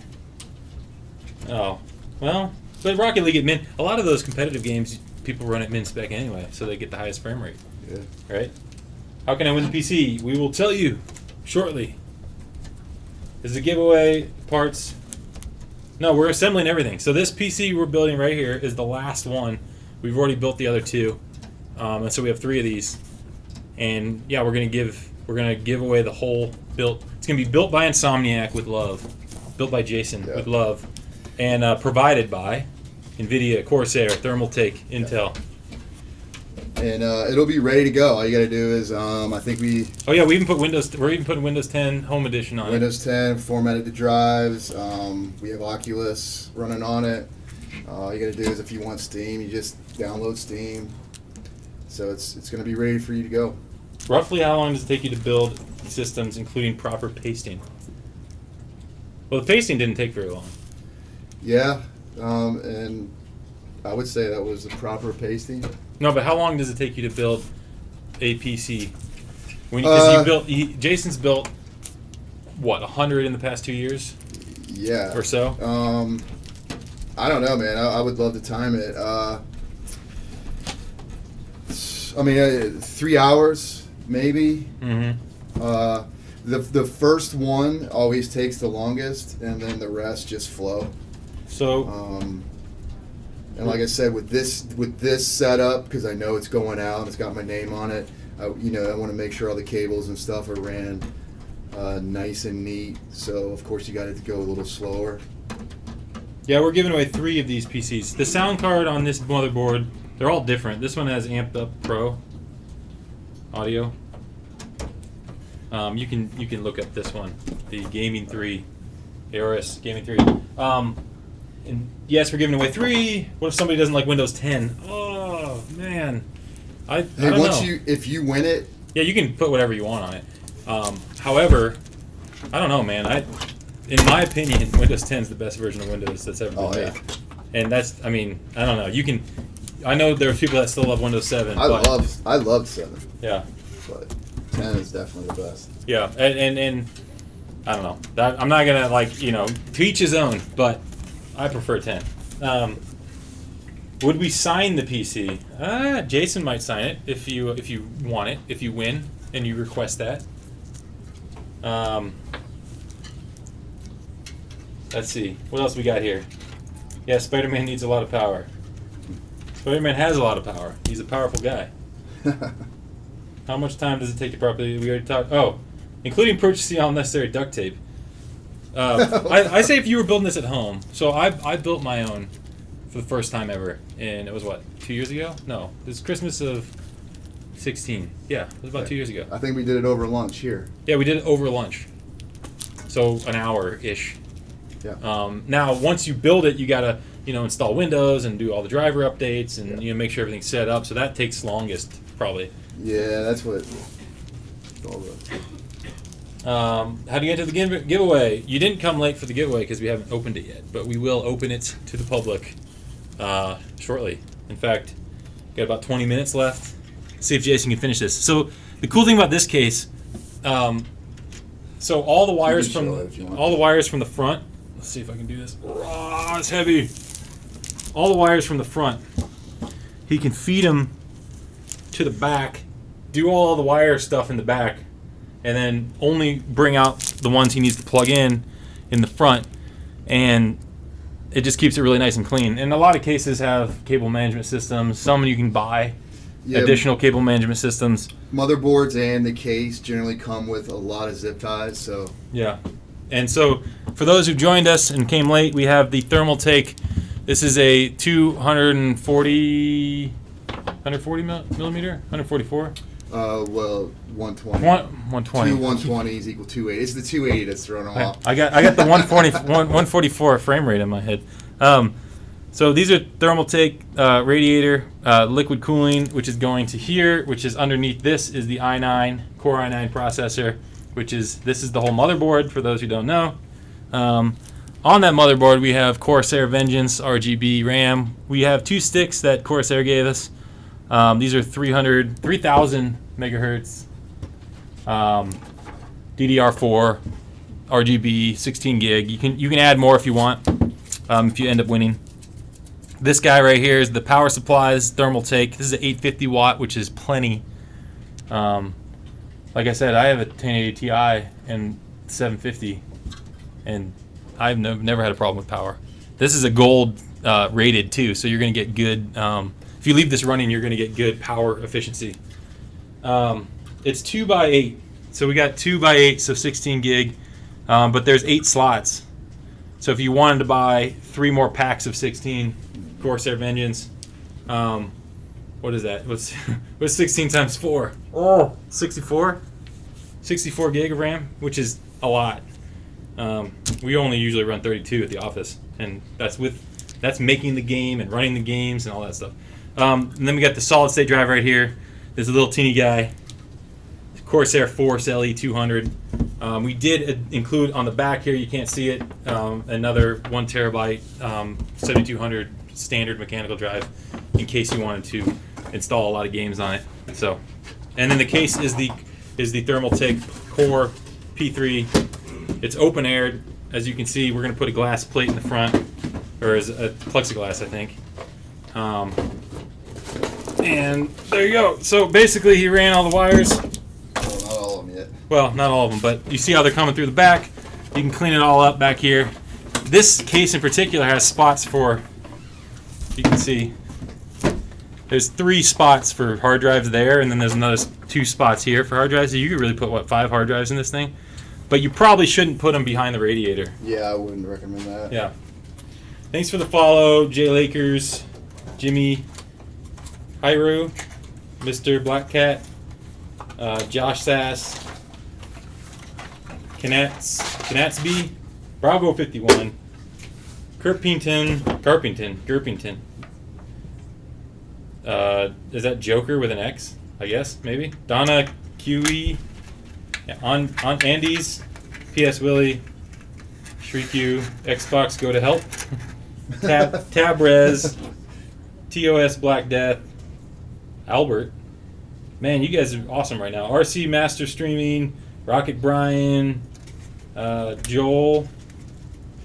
[SPEAKER 1] Oh, well, but Rocket League at min. A lot of those competitive games, people run at min spec anyway, so they get the highest frame rate.
[SPEAKER 2] Yeah.
[SPEAKER 1] Right? How can I win the PC? We will tell you shortly. Is the giveaway parts? No, we're assembling everything. So this PC we're building right here is the last one. We've already built the other two, and so we have 3 of these. And yeah, we're gonna give away the whole built. It's gonna be built by Insomniac with love, built by Jason with love, and provided by Nvidia, Corsair, Thermaltake, Intel.
[SPEAKER 2] And it'll be ready to go. All you got to do is, I think we.
[SPEAKER 1] Oh yeah, we're even putting Windows 10 Home Edition on
[SPEAKER 2] Windows 10 formatted the drives. We have Oculus running on it. All you got to do is, if you want Steam, you just download Steam. So it's going to be ready for you to go.
[SPEAKER 1] Roughly, how long does it take you to build systems, including proper pasting? Well, the pasting didn't take very long.
[SPEAKER 2] Yeah, and I would say that was the proper pasting.
[SPEAKER 1] No, but how long does it take you to build a PC? Because Jason's built, what, 100 in the past 2 years?
[SPEAKER 2] Yeah.
[SPEAKER 1] Or so?
[SPEAKER 2] I don't know, man. I would love to time it. 3 hours, maybe.
[SPEAKER 1] Mm-hmm.
[SPEAKER 2] The first one always takes the longest, and then the rest just flow.
[SPEAKER 1] So...
[SPEAKER 2] and like I said, with this setup, because I know it's going out, it's got my name on it. I want to make sure all the cables and stuff are ran nice and neat. So of course you got to go a little slower.
[SPEAKER 1] Yeah, we're giving away 3 of these PCs. The sound card on this motherboard, they're all different. This one has amped up Pro audio. You can look up this one, the Gaming 3, ADRUS Gaming 3. And yes, we're giving away 3. What if somebody doesn't like Windows 10? Oh man, I don't know.
[SPEAKER 2] If you win it,
[SPEAKER 1] yeah, you can put whatever you want on it. However, I don't know, man. In my opinion, Windows 10 is the best version of Windows that's ever been made. And that's, I don't know. I know there are people that still love Windows 7.
[SPEAKER 2] I love 7.
[SPEAKER 1] Yeah.
[SPEAKER 2] But 10 is definitely the best.
[SPEAKER 1] Yeah, and I don't know. I'm not gonna to each his own, but I prefer 10. Would we sign the PC? Jason might sign it if you want it, if you win and you request that. Let's see. What else we got here? Yeah, Spider-Man needs a lot of power. Spider-Man has a lot of power. He's a powerful guy. How much time does it take to properly... We already talked... Oh, including purchasing all necessary duct tape. I say if you were building this at home. So I built my own for the first time ever. And it was, what, 2 years ago? No. It was Christmas of 16. Yeah, it was about 2 years ago.
[SPEAKER 2] I think we did it over lunch here.
[SPEAKER 1] Yeah, we did it over lunch. So an hour-ish.
[SPEAKER 2] Yeah.
[SPEAKER 1] Now, once you build it, you got to install Windows and do all the driver updates and make sure everything's set up. So that takes longest, probably.
[SPEAKER 2] Yeah, that's what... All
[SPEAKER 1] How do you get to the giveaway? You didn't come late for the giveaway because we haven't opened it yet, but we will open it to the public shortly. In fact, got about 20 minutes left. See if Jason can finish this. So the cool thing about this case, so all the wires from the front. Let's see if I can do this. Oh, it's heavy. All the wires from the front, he can feed them to the back, do all the wire stuff in the back, and then only bring out the ones he needs to plug in the front, and it just keeps it really nice and clean. And a lot of cases have cable management systems. Some you can buy additional cable management systems.
[SPEAKER 2] Motherboards and the case generally come with a lot of zip ties. So
[SPEAKER 1] yeah, and so for those who joined us and came late, we have the Thermaltake. This is a 144.
[SPEAKER 2] 120.
[SPEAKER 1] 120.
[SPEAKER 2] Two 120s equal 280. It's the 280 that's thrown them off.
[SPEAKER 1] I got the 144 frame rate in my head. So these are Thermaltake radiator liquid cooling, which is going to here, which is underneath. This is the i9 Core i9 processor, this is the whole motherboard for those who don't know. On that motherboard, we have Corsair Vengeance RGB RAM. We have 2 sticks that Corsair gave us. These are 3,000 megahertz DDR4 RGB 16 gig. You can add more if you want if you end up winning. This guy right here is the power supplies Thermaltake. This is an 850 watt, which is plenty. Like I said, I have a 1080 Ti and 750, and I've never had a problem with power. This is a gold rated too, so you're going to get good. If you leave this running, you're going to get good power efficiency. It's 2x8, so we got 2x8, so 16 gig, but there's 8 slots. So if you wanted to buy 3 more packs of 16 Corsair Vengeance, what is that? What's 16 times 4? Oh, 64? 64 gig of RAM, which is a lot. We only usually run 32 at the office, and that's making the game and running the games and all that stuff. And then we got the solid state drive right here. There's a little teeny guy, Corsair Force LE200. We did include on the back here, you can't see it, another 1 terabyte 7200 standard mechanical drive in case you wanted to install a lot of games on it. So, and then the case is the Thermaltake Core P3. It's open aired. As you can see, we're going to put a glass plate in the front, or as a plexiglass, I think. And there you go. So basically, he ran all the wires.
[SPEAKER 2] Well, not all of them yet.
[SPEAKER 1] Well, not all of them, but you see how they're coming through the back. You can clean it all up back here. This case in particular has spots for, you can see, there's 3 spots for hard drives there, and then there's another 2 spots here for hard drives. So you could really put, what, 5 hard drives in this thing? But you probably shouldn't put them behind the radiator.
[SPEAKER 2] Yeah, I wouldn't recommend that.
[SPEAKER 1] Yeah. Thanks for the follow, Jay Lakers, Jimmy Hyru, Mr. Black Cat, Josh Sass, Knatsby, Bravo 51, Gerpington. Is that Joker with an X? I guess, maybe. Donna QE, yeah, on Andy's, PS Willie, Shriek Xbox Go to Help, Tabrez, TOS Black Death, Albert. Man, you guys are awesome right now. RC Master Streaming, Rocket Brian, Joel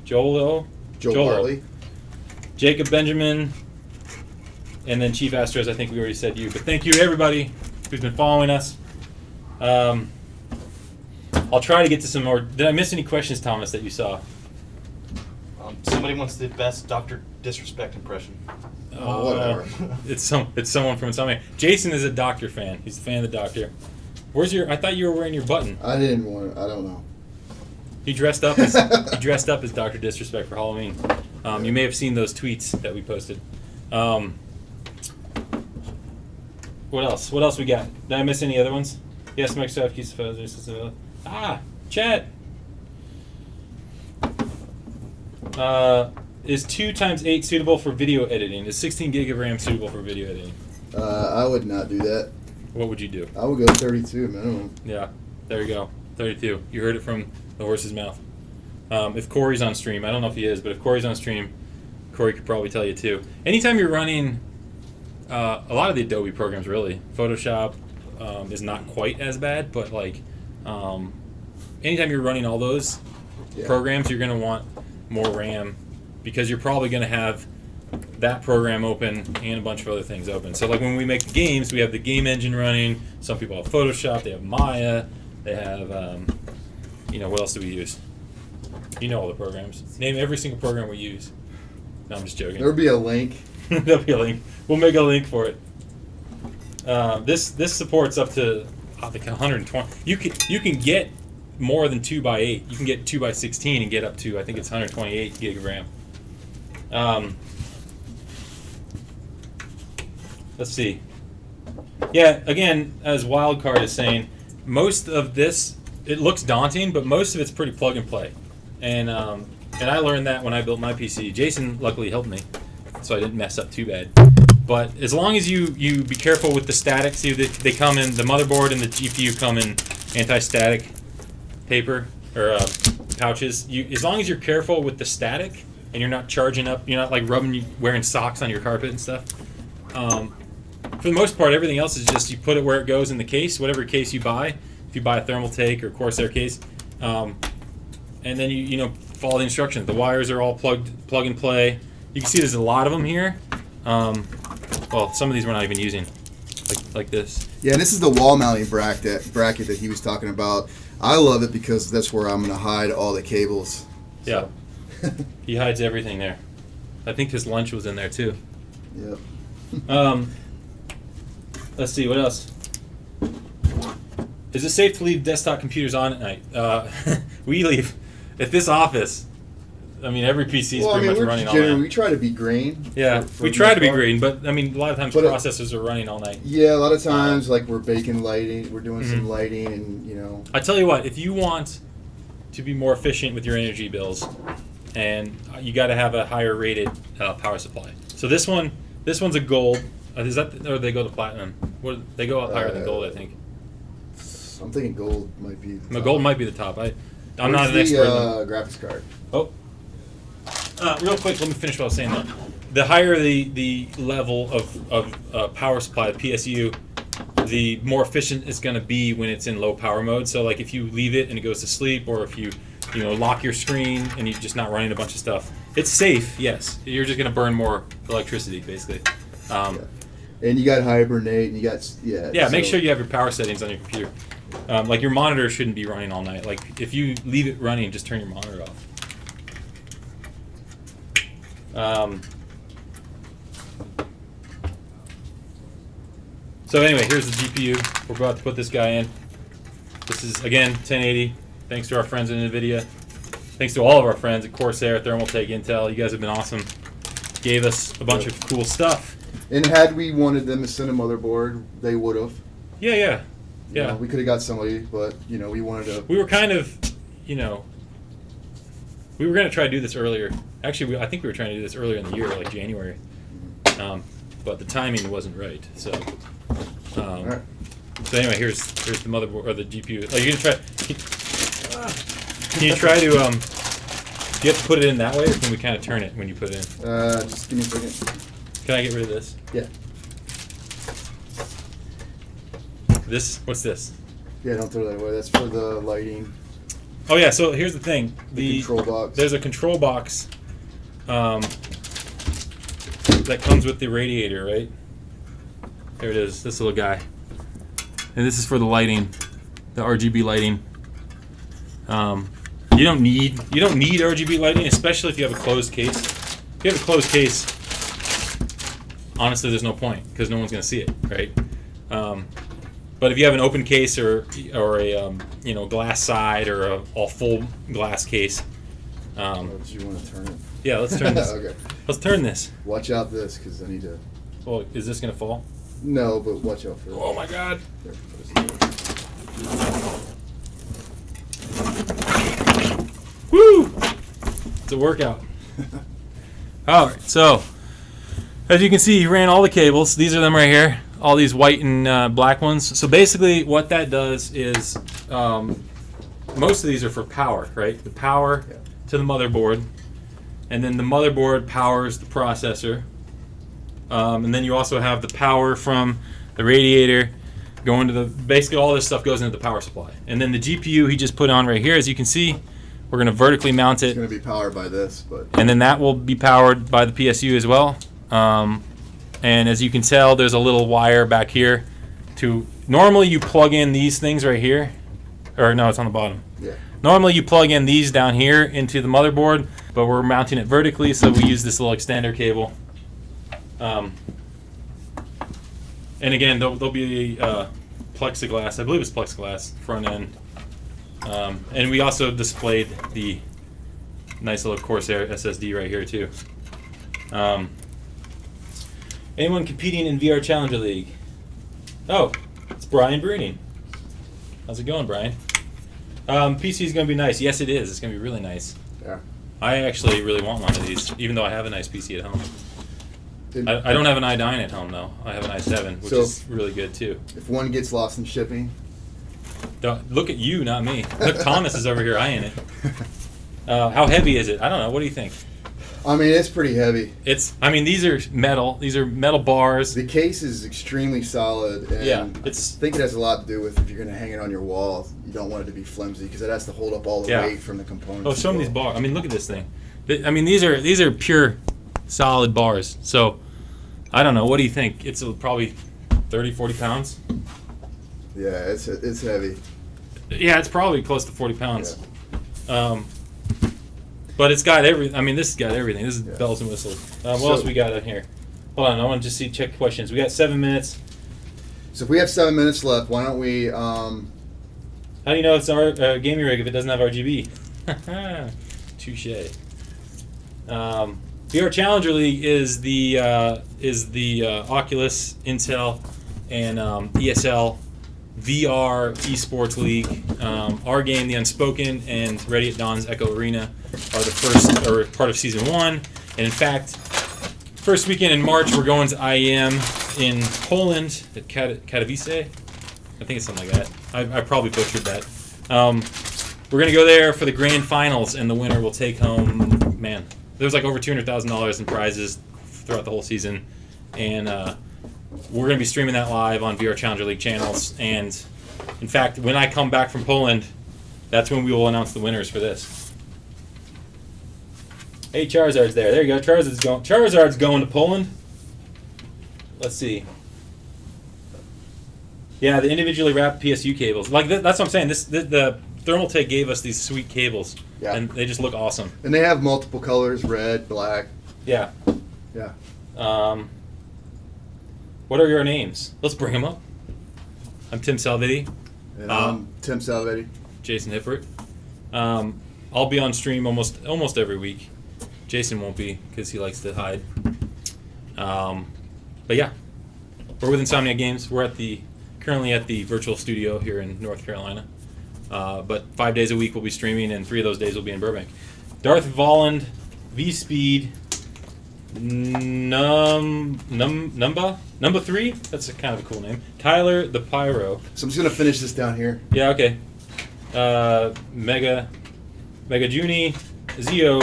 [SPEAKER 2] Hartley,
[SPEAKER 1] Jacob Benjamin, and then Chief Astros. I think we already said you, but thank you to everybody who's been following us. I'll try to get to some more. Did I miss any questions, Thomas, that you saw?
[SPEAKER 3] Somebody wants the best Dr. Disrespect impression.
[SPEAKER 2] Whatever.
[SPEAKER 1] It's someone from Insomniac. Jason is a Doctor fan. He's a fan of the Doctor. Where's your? I thought you were wearing your button.
[SPEAKER 2] I didn't want. I don't know.
[SPEAKER 1] He dressed up as Dr. Disrespect for Halloween. You may have seen those tweets that we posted. What else? What else we got? Did I miss any other ones? Yes, Microsoft keeps the chat. Is 2x8 suitable for video editing? Is 16 gig of RAM suitable for video editing?
[SPEAKER 2] I would not do that.
[SPEAKER 1] What would you do?
[SPEAKER 2] I would go 32 minimum.
[SPEAKER 1] Yeah, there you go. 32. You heard it from the horse's mouth. If Corey's on stream, I don't know if he is, but if Corey's on stream, Corey could probably tell you too. Anytime you're running a lot of the Adobe programs, really, Photoshop is not quite as bad, but like anytime you're running all those programs, you're going to want more RAM because you're probably going to have that program open and a bunch of other things open. So like when we make the games, we have the game engine running. Some people have Photoshop, they have Maya, they have, what else do we use? You know all the programs. Name every single program we use. No, I'm just joking.
[SPEAKER 2] There'll be a link.
[SPEAKER 1] There'll be a link. We'll make a link for it. This supports up to I think 120. You can get more than 2x8. You can get 2x16 and get up to I think it's 128 gig of RAM. Let's see. Yeah, again, as Wildcard is saying, most of this it looks daunting, but most of it's pretty plug and play. And I learned that when I built my PC. Jason luckily helped me, so I didn't mess up too bad. But as long as you be careful with the static, see they come in, the motherboard and the GPU come in anti-static paper or pouches. As long as you're careful with the static and you're not charging up, you're not like wearing socks on your carpet and stuff. For the most part, everything else is just you put it where it goes in the case, whatever case you buy. If you buy a Thermaltake or Corsair case, and then you follow the instructions. The wires are all plug and play. You can see there's a lot of them here. Well, some of these we're not even using, like this.
[SPEAKER 2] Yeah, and this is the wall mounting bracket that he was talking about. I love it because that's where I'm going to hide all the cables.
[SPEAKER 1] Yeah, he hides everything there. I think his lunch was in there too.
[SPEAKER 2] Yep.
[SPEAKER 1] Let's see, what else? Is it safe to leave desktop computers on at night? We leave at this office. I mean, every PC is pretty much running all night.
[SPEAKER 2] We try to be green.
[SPEAKER 1] Yeah, we try to be green, but I mean, a lot of times processors are running all night.
[SPEAKER 2] Yeah, a lot of times, like we're baking lighting, we're doing some lighting, and
[SPEAKER 1] I tell you what, if you want to be more efficient with your energy bills, and you got to have a higher rated power supply. So this one's a gold. Is that, or they go to platinum? They go up higher than gold, I think.
[SPEAKER 2] I'm thinking gold might be.
[SPEAKER 1] The gold might be the top. I'm not an expert.
[SPEAKER 2] Graphics card.
[SPEAKER 1] Oh. Real quick, let me finish what I was saying though. The higher the level of power supply, the PSU, the more efficient it's going to be when it's in low power mode. So like if you leave it and it goes to sleep, or if you lock your screen and you're just not running a bunch of stuff, it's safe. Yes, you're just going to burn more electricity basically.
[SPEAKER 2] And you got hibernate, and you got
[SPEAKER 1] Yeah, make sure you have your power settings on your computer. Like your monitor shouldn't be running all night. Like if you leave it running, just turn your monitor off. So anyway, here's the GPU. We're about to put this guy in. This is, again, 1080. Thanks to our friends at Nvidia. Thanks to all of our friends at Corsair, Thermaltake, Intel. You guys have been awesome. Gave us a bunch of cool stuff.
[SPEAKER 2] And had we wanted them to send a motherboard, they would have.
[SPEAKER 1] Yeah.
[SPEAKER 2] We could have got somebody, but we wanted to.
[SPEAKER 1] We were kind of, we were going to try to do this earlier. Actually, I think we were trying to do this earlier in the year, like January. But the timing wasn't right. So,
[SPEAKER 2] All right.
[SPEAKER 1] So anyway, here's the motherboard or the GPU. Like, you gonna try? Can you try to? Do you have to put it in that way, or can we kind of turn it when you put it in?
[SPEAKER 2] Just give me a second.
[SPEAKER 1] Can I get rid of this?
[SPEAKER 2] Yeah.
[SPEAKER 1] What's this?
[SPEAKER 2] Yeah, don't throw that away. That's for the lighting.
[SPEAKER 1] Oh yeah. So here's the thing.
[SPEAKER 2] The control box.
[SPEAKER 1] There's a control box. That comes with the radiator, right? There it is. This little guy. And this is for the lighting. the RGB lighting. You don't need RGB lighting, especially if you have a closed case. If you have a closed case, honestly, there's no point because no one's going to see it, right? But if you have an open case or a glass side or a all full glass case,
[SPEAKER 2] Do you want to turn it?
[SPEAKER 1] yeah, let's turn this.
[SPEAKER 2] Okay.
[SPEAKER 1] Let's turn this.
[SPEAKER 2] Watch out this, because I need to.
[SPEAKER 1] Well, is this going to fall?
[SPEAKER 2] No, but watch out for it.
[SPEAKER 1] Oh my God!
[SPEAKER 2] There,
[SPEAKER 1] Woo! It's a workout. All right, so as you can see, he ran all the cables. These are them right here. All these white and black ones. So basically, what that does is most of these are for power, right? The power to the motherboard, and then the motherboard powers the processor, and then you also have the power from the radiator going to the. Basically, all this stuff goes into the power supply, and then the GPU he just put on right here. As you can see, we're going to vertically mount it.
[SPEAKER 2] It's going to be powered by this, but.
[SPEAKER 1] And then that will be powered by the PSU as well. And as you can tell, there's a little wire back here. Normally you plug in these things right here, or no, it's on the bottom.
[SPEAKER 2] Yeah.
[SPEAKER 1] Normally you plug in these down here into the motherboard, but we're mounting it vertically, so we use this little extender cable. And again, there'll be plexiglass. I believe it's plexiglass front end. And we also displayed the nice little Corsair SSD right here too. Anyone competing in VR Challenger League? Oh, it's Brian Bruning. How's it going, Brian? PC is going to be nice. Yes, it is. It's going to be really nice.
[SPEAKER 2] Yeah.
[SPEAKER 1] I actually really want one of these, even though I have a nice PC at home. I don't have an i9 at home, though. I have an i7, which is really good, too.
[SPEAKER 2] If one gets lost in shipping.
[SPEAKER 1] Look at you, not me. Look, Thomas is over here eyeing it. How heavy is it? I don't know. What do you think?
[SPEAKER 2] I mean, it's pretty heavy.
[SPEAKER 1] These are metal. These are metal bars.
[SPEAKER 2] The case is extremely solid. And
[SPEAKER 1] Yeah,
[SPEAKER 2] I think it has a lot to do with if you're going to hang it on your wall, you don't want it to be flimsy because it has to hold up all the weight from the components.
[SPEAKER 1] Oh, show me these bars. Look at this thing. These are pure, solid bars. So, I don't know. What do you think? It's probably 30, 40 pounds?
[SPEAKER 2] Yeah, it's heavy.
[SPEAKER 1] Yeah, it's probably close to 40 pounds.
[SPEAKER 2] Yeah.
[SPEAKER 1] But it's got everything. This has got everything. This is bells and whistles. What else we got on here? Hold on, I want to just check questions. We got 7 minutes.
[SPEAKER 2] So if we have 7 minutes left, why don't we...
[SPEAKER 1] How do you know it's our gaming rig if it doesn't have RGB? Touche. VR Challenger League is the Oculus, Intel, and ESL VR esports league. Our game, The Unspoken, and Ready at Dawn's Echo Arena are the first or part of season 1. And in fact, first weekend in March, we're going to IEM in Poland at Katowice. I think it's something like that. I probably butchered that. We're gonna go there for the grand finals, and the winner will take home. Man, there's like over $200,000 in prizes throughout the whole season, and we're going to be streaming that live on VR Challenger League channels. And in fact, when I come back from Poland, that's when we will announce the winners for this. Hey, Charizard's there. There you go. Charizard's going to Poland. Let's see. Yeah, the individually wrapped PSU cables. That's what I'm saying. The Thermaltake gave us these sweet cables, and they just look awesome.
[SPEAKER 2] And they have multiple colors: red, black.
[SPEAKER 1] Yeah.
[SPEAKER 2] Yeah.
[SPEAKER 1] What are your names? Let's bring them up. I'm Tim Salvetti.
[SPEAKER 2] And I'm Tim Salvetti.
[SPEAKER 1] Jason Hippert. I'll be on stream almost every week. Jason won't be because he likes to hide. But yeah, we're with Insomniac Games. We're currently at the virtual studio here in North Carolina. But 5 days a week we'll be streaming, and 3 of those days will be in Burbank. Darth Volland, V-Speed, Number 3. That's a kind of a cool name. Tyler the Pyro.
[SPEAKER 2] So I'm just gonna finish this down here.
[SPEAKER 1] Yeah, okay. Mega Juni, Zio,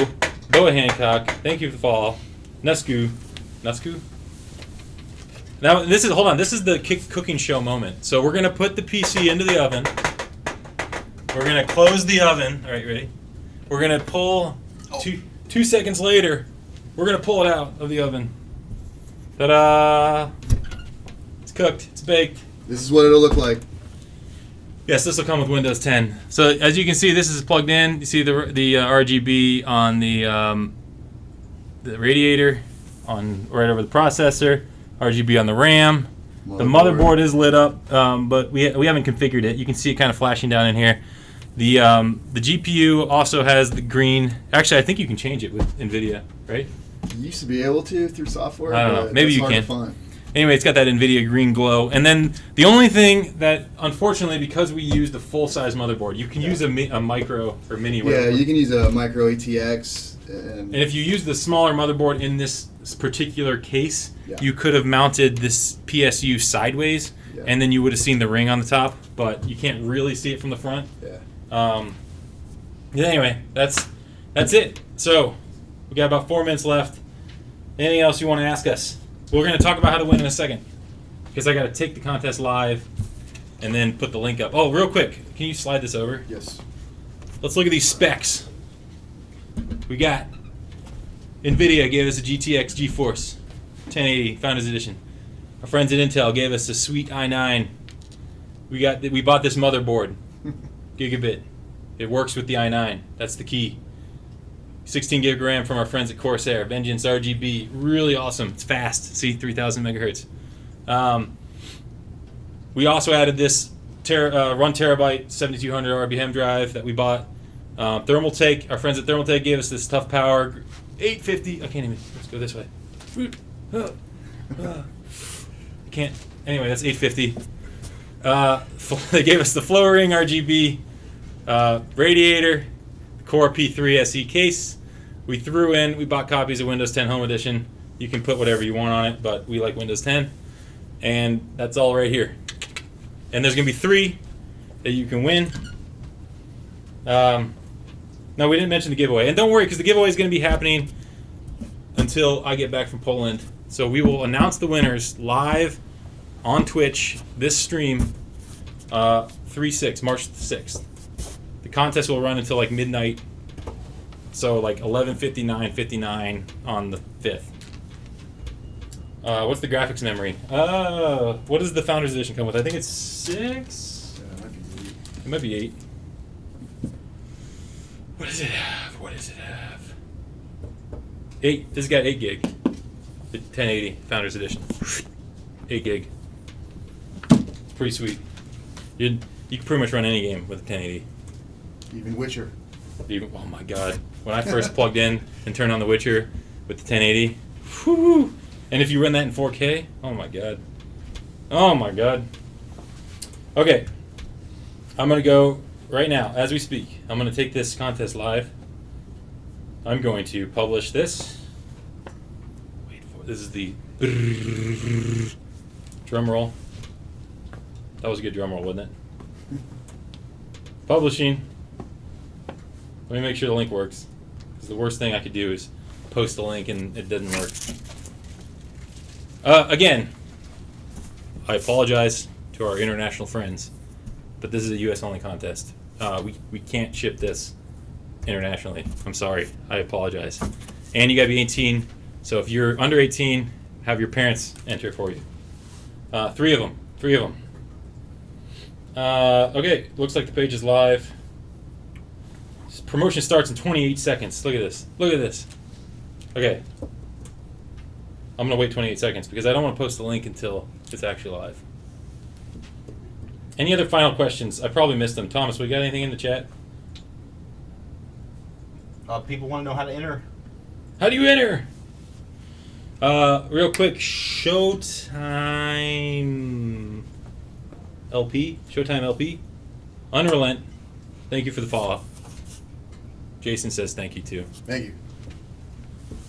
[SPEAKER 1] Boa Hancock. Thank you for the follow. Nusku. Now this is the cooking show moment. So we're gonna put the PC into the oven. We're gonna close the oven. All right, ready? We're gonna pull 2 seconds later. We're gonna pull it out of the oven. Ta-da! It's cooked. It's baked.
[SPEAKER 2] This is what it'll look like.
[SPEAKER 1] Yes, this will come with Windows 10. So as you can see, this is plugged in. You see the RGB on the radiator, on right over the processor. RGB on the RAM. The motherboard is lit up, but we haven't configured it. You can see it kind of flashing down in here. The GPU also has the green. Actually, I think you can change it with Nvidia, right?
[SPEAKER 2] You used to be able to through software.
[SPEAKER 1] I don't know.
[SPEAKER 2] But
[SPEAKER 1] Maybe
[SPEAKER 2] it's
[SPEAKER 1] you
[SPEAKER 2] hard to
[SPEAKER 1] can.
[SPEAKER 2] find.
[SPEAKER 1] Anyway, it's got that Nvidia green glow. And then the only thing that, unfortunately, because we use the full-size motherboard, you can use a micro or mini.
[SPEAKER 2] Yeah, you can use a micro ATX. And
[SPEAKER 1] if you use the smaller motherboard in this particular case,
[SPEAKER 2] Yeah.
[SPEAKER 1] you could have mounted this PSU sideways,
[SPEAKER 2] Yeah.
[SPEAKER 1] and then you would have seen the ring on the top, but you can't really see it from the front.
[SPEAKER 2] Yeah.
[SPEAKER 1] Anyway, that's it. So we got about 4 minutes left. Anything else you want to ask us? We're going to talk about how to win in a second, because I got to take the contest live and then put the link up. Oh, real quick, can you slide this over?
[SPEAKER 2] Yes.
[SPEAKER 1] Let's look at these specs. We got Nvidia gave us a GTX GeForce 1080 Founders Edition. Our friends at Intel gave us a sweet i9. We bought this motherboard, Gigabit. It works with the i9. That's the key. 16 gig RAM from our friends at Corsair. Vengeance RGB, really awesome. It's fast. See, 3,000 megahertz. We also added this run terabyte 7200 RBM drive that we bought. Thermaltake, our friends at Thermaltake gave us this Toughpower 850. I can't even. Let's go this way. I can't. Anyway, that's 850. They gave us the Floe Riing RGB radiator, Core P3 SE case. We bought copies of Windows 10 Home Edition. You can put whatever you want on it, but we like Windows 10. And that's all right here. And there's going to be 3 that you can win. No, we didn't mention the giveaway. And don't worry, because the giveaway is going to be happening until I get back from Poland. So we will announce the winners live on Twitch, this stream, March 6th. The contest will run until like midnight. So like 11:59 on the 5th. What's the graphics memory? What does the Founders Edition come with? I think it's 6? It might be 8. What does it have? 8. This has got 8 gig. The 1080 Founders Edition. 8 gig. Pretty sweet. You can pretty much run any game with a 1080.
[SPEAKER 2] Even Witcher.
[SPEAKER 1] Oh my god. When I first plugged in and turned on The Witcher with the 1080, whoo! And if you run that in 4K, oh my god. Oh my god. Okay. I'm going to go right now, as we speak. I'm going to take this contest live. I'm going to publish this. Wait for it. This is the drum roll. That was a good drum roll, wasn't it? Publishing. Let me make sure the link works. Because the worst thing I could do is post the link and it doesn't work. Again, I apologize to our international friends, but this is a US only contest. We can't ship this internationally. I'm sorry. I apologize. And you gotta be 18. So if you're under 18, have your parents enter for you. 3 of them. Okay, looks like the page is live. Promotion starts in 28 seconds. Look at this. Okay. I'm going to wait 28 seconds because I don't want to post the link until it's actually live. Any other final questions? I probably missed them. Thomas, we got anything in the chat?
[SPEAKER 3] People want to know how to enter.
[SPEAKER 1] How do you enter? Real quick, Showtime LP. Unrelent. Thank you for the follow. Jason says thank you too.
[SPEAKER 2] Thank you.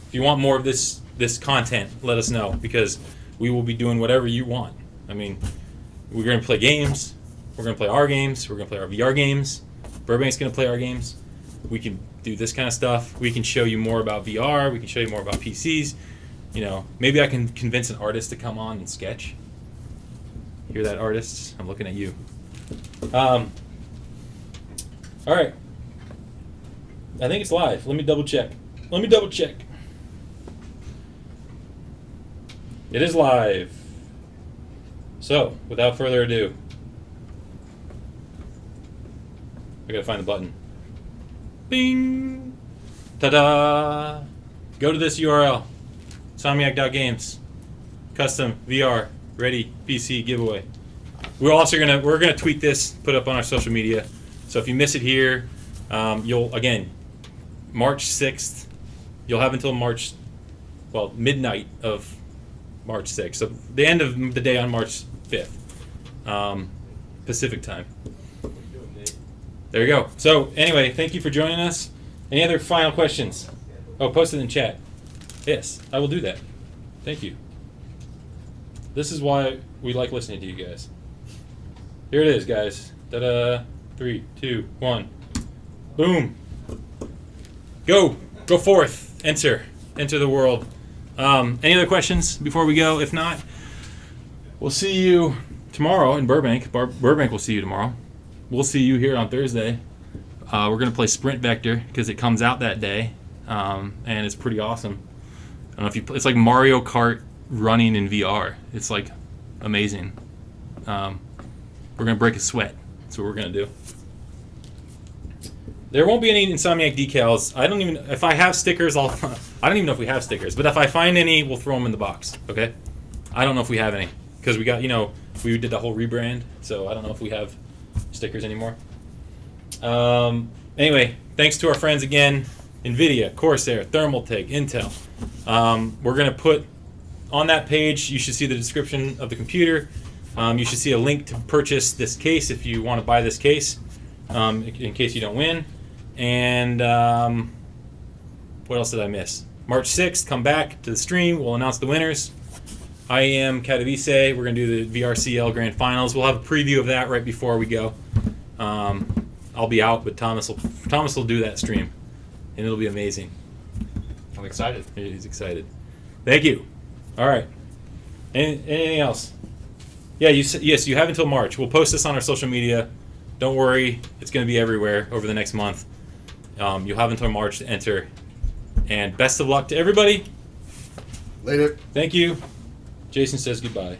[SPEAKER 1] If you want more of this content, let us know because we will be doing whatever you want. I mean, we're going to play games. We're going to play our games. We're going to play our VR games. Burbank's going to play our games. We can do this kind of stuff. We can show you more about VR. We can show you more about PCs. You know, maybe I can convince an artist to come on and sketch. Hear that, artists? I'm looking at you. All right. I think it's live. Let me double check. It is live. So, without further ado, I gotta find the button. Bing! Ta-da! Go to this URL. Insomniac.games. Custom VR ready PC giveaway. We're gonna tweet this, put it up on our social media. So if you miss it here, you'll again March 6th. You'll have until midnight of March 6th. So the end of the day on March 5th, Pacific time. There you go. So anyway, thank you for joining us. Any other final questions? Oh, post it in chat. Yes, I will do that. Thank you. This is why we like listening to you guys. Here it is, guys. Ta-da! 3, 2, 1. Boom. Go forth. Enter the world. Any other questions before we go? If not, we'll see you tomorrow in Burbank. Burbank will see you tomorrow. We'll see you here on Thursday. We're going to play Sprint Vector because it comes out that day, and it's pretty awesome. I don't know if it's like Mario Kart running in VR. It's like amazing. We're going to break a sweat. That's what we're going to do. There won't be any Insomniac decals. If I have stickers, I don't even know if we have stickers, but if I find any, we'll throw them in the box, okay? I don't know if we have any, because we got, we did the whole rebrand, so I don't know if we have stickers anymore. Anyway, thanks to our friends again, Nvidia, Corsair, Thermaltake, Intel. We're going to put on that page, you should see the description of the computer. You should see a link to purchase this case if you want to buy this case, in case you don't win. And what else did I miss? March 6th, come back to the stream. We'll announce the winners. I am Katowice. We're going to do the VRCL Grand Finals. We'll have a preview of that right before we go. I'll be out, but Thomas will do that stream, and it'll be amazing.
[SPEAKER 3] I'm excited.
[SPEAKER 1] He's excited. Thank you. All right. Anything else? Yeah, yes, you have until March. We'll post this on our social media. Don't worry, it's going to be everywhere over the next month. You'll have until March to enter. And best of luck to everybody.
[SPEAKER 2] Later.
[SPEAKER 1] Thank you. Jason says goodbye.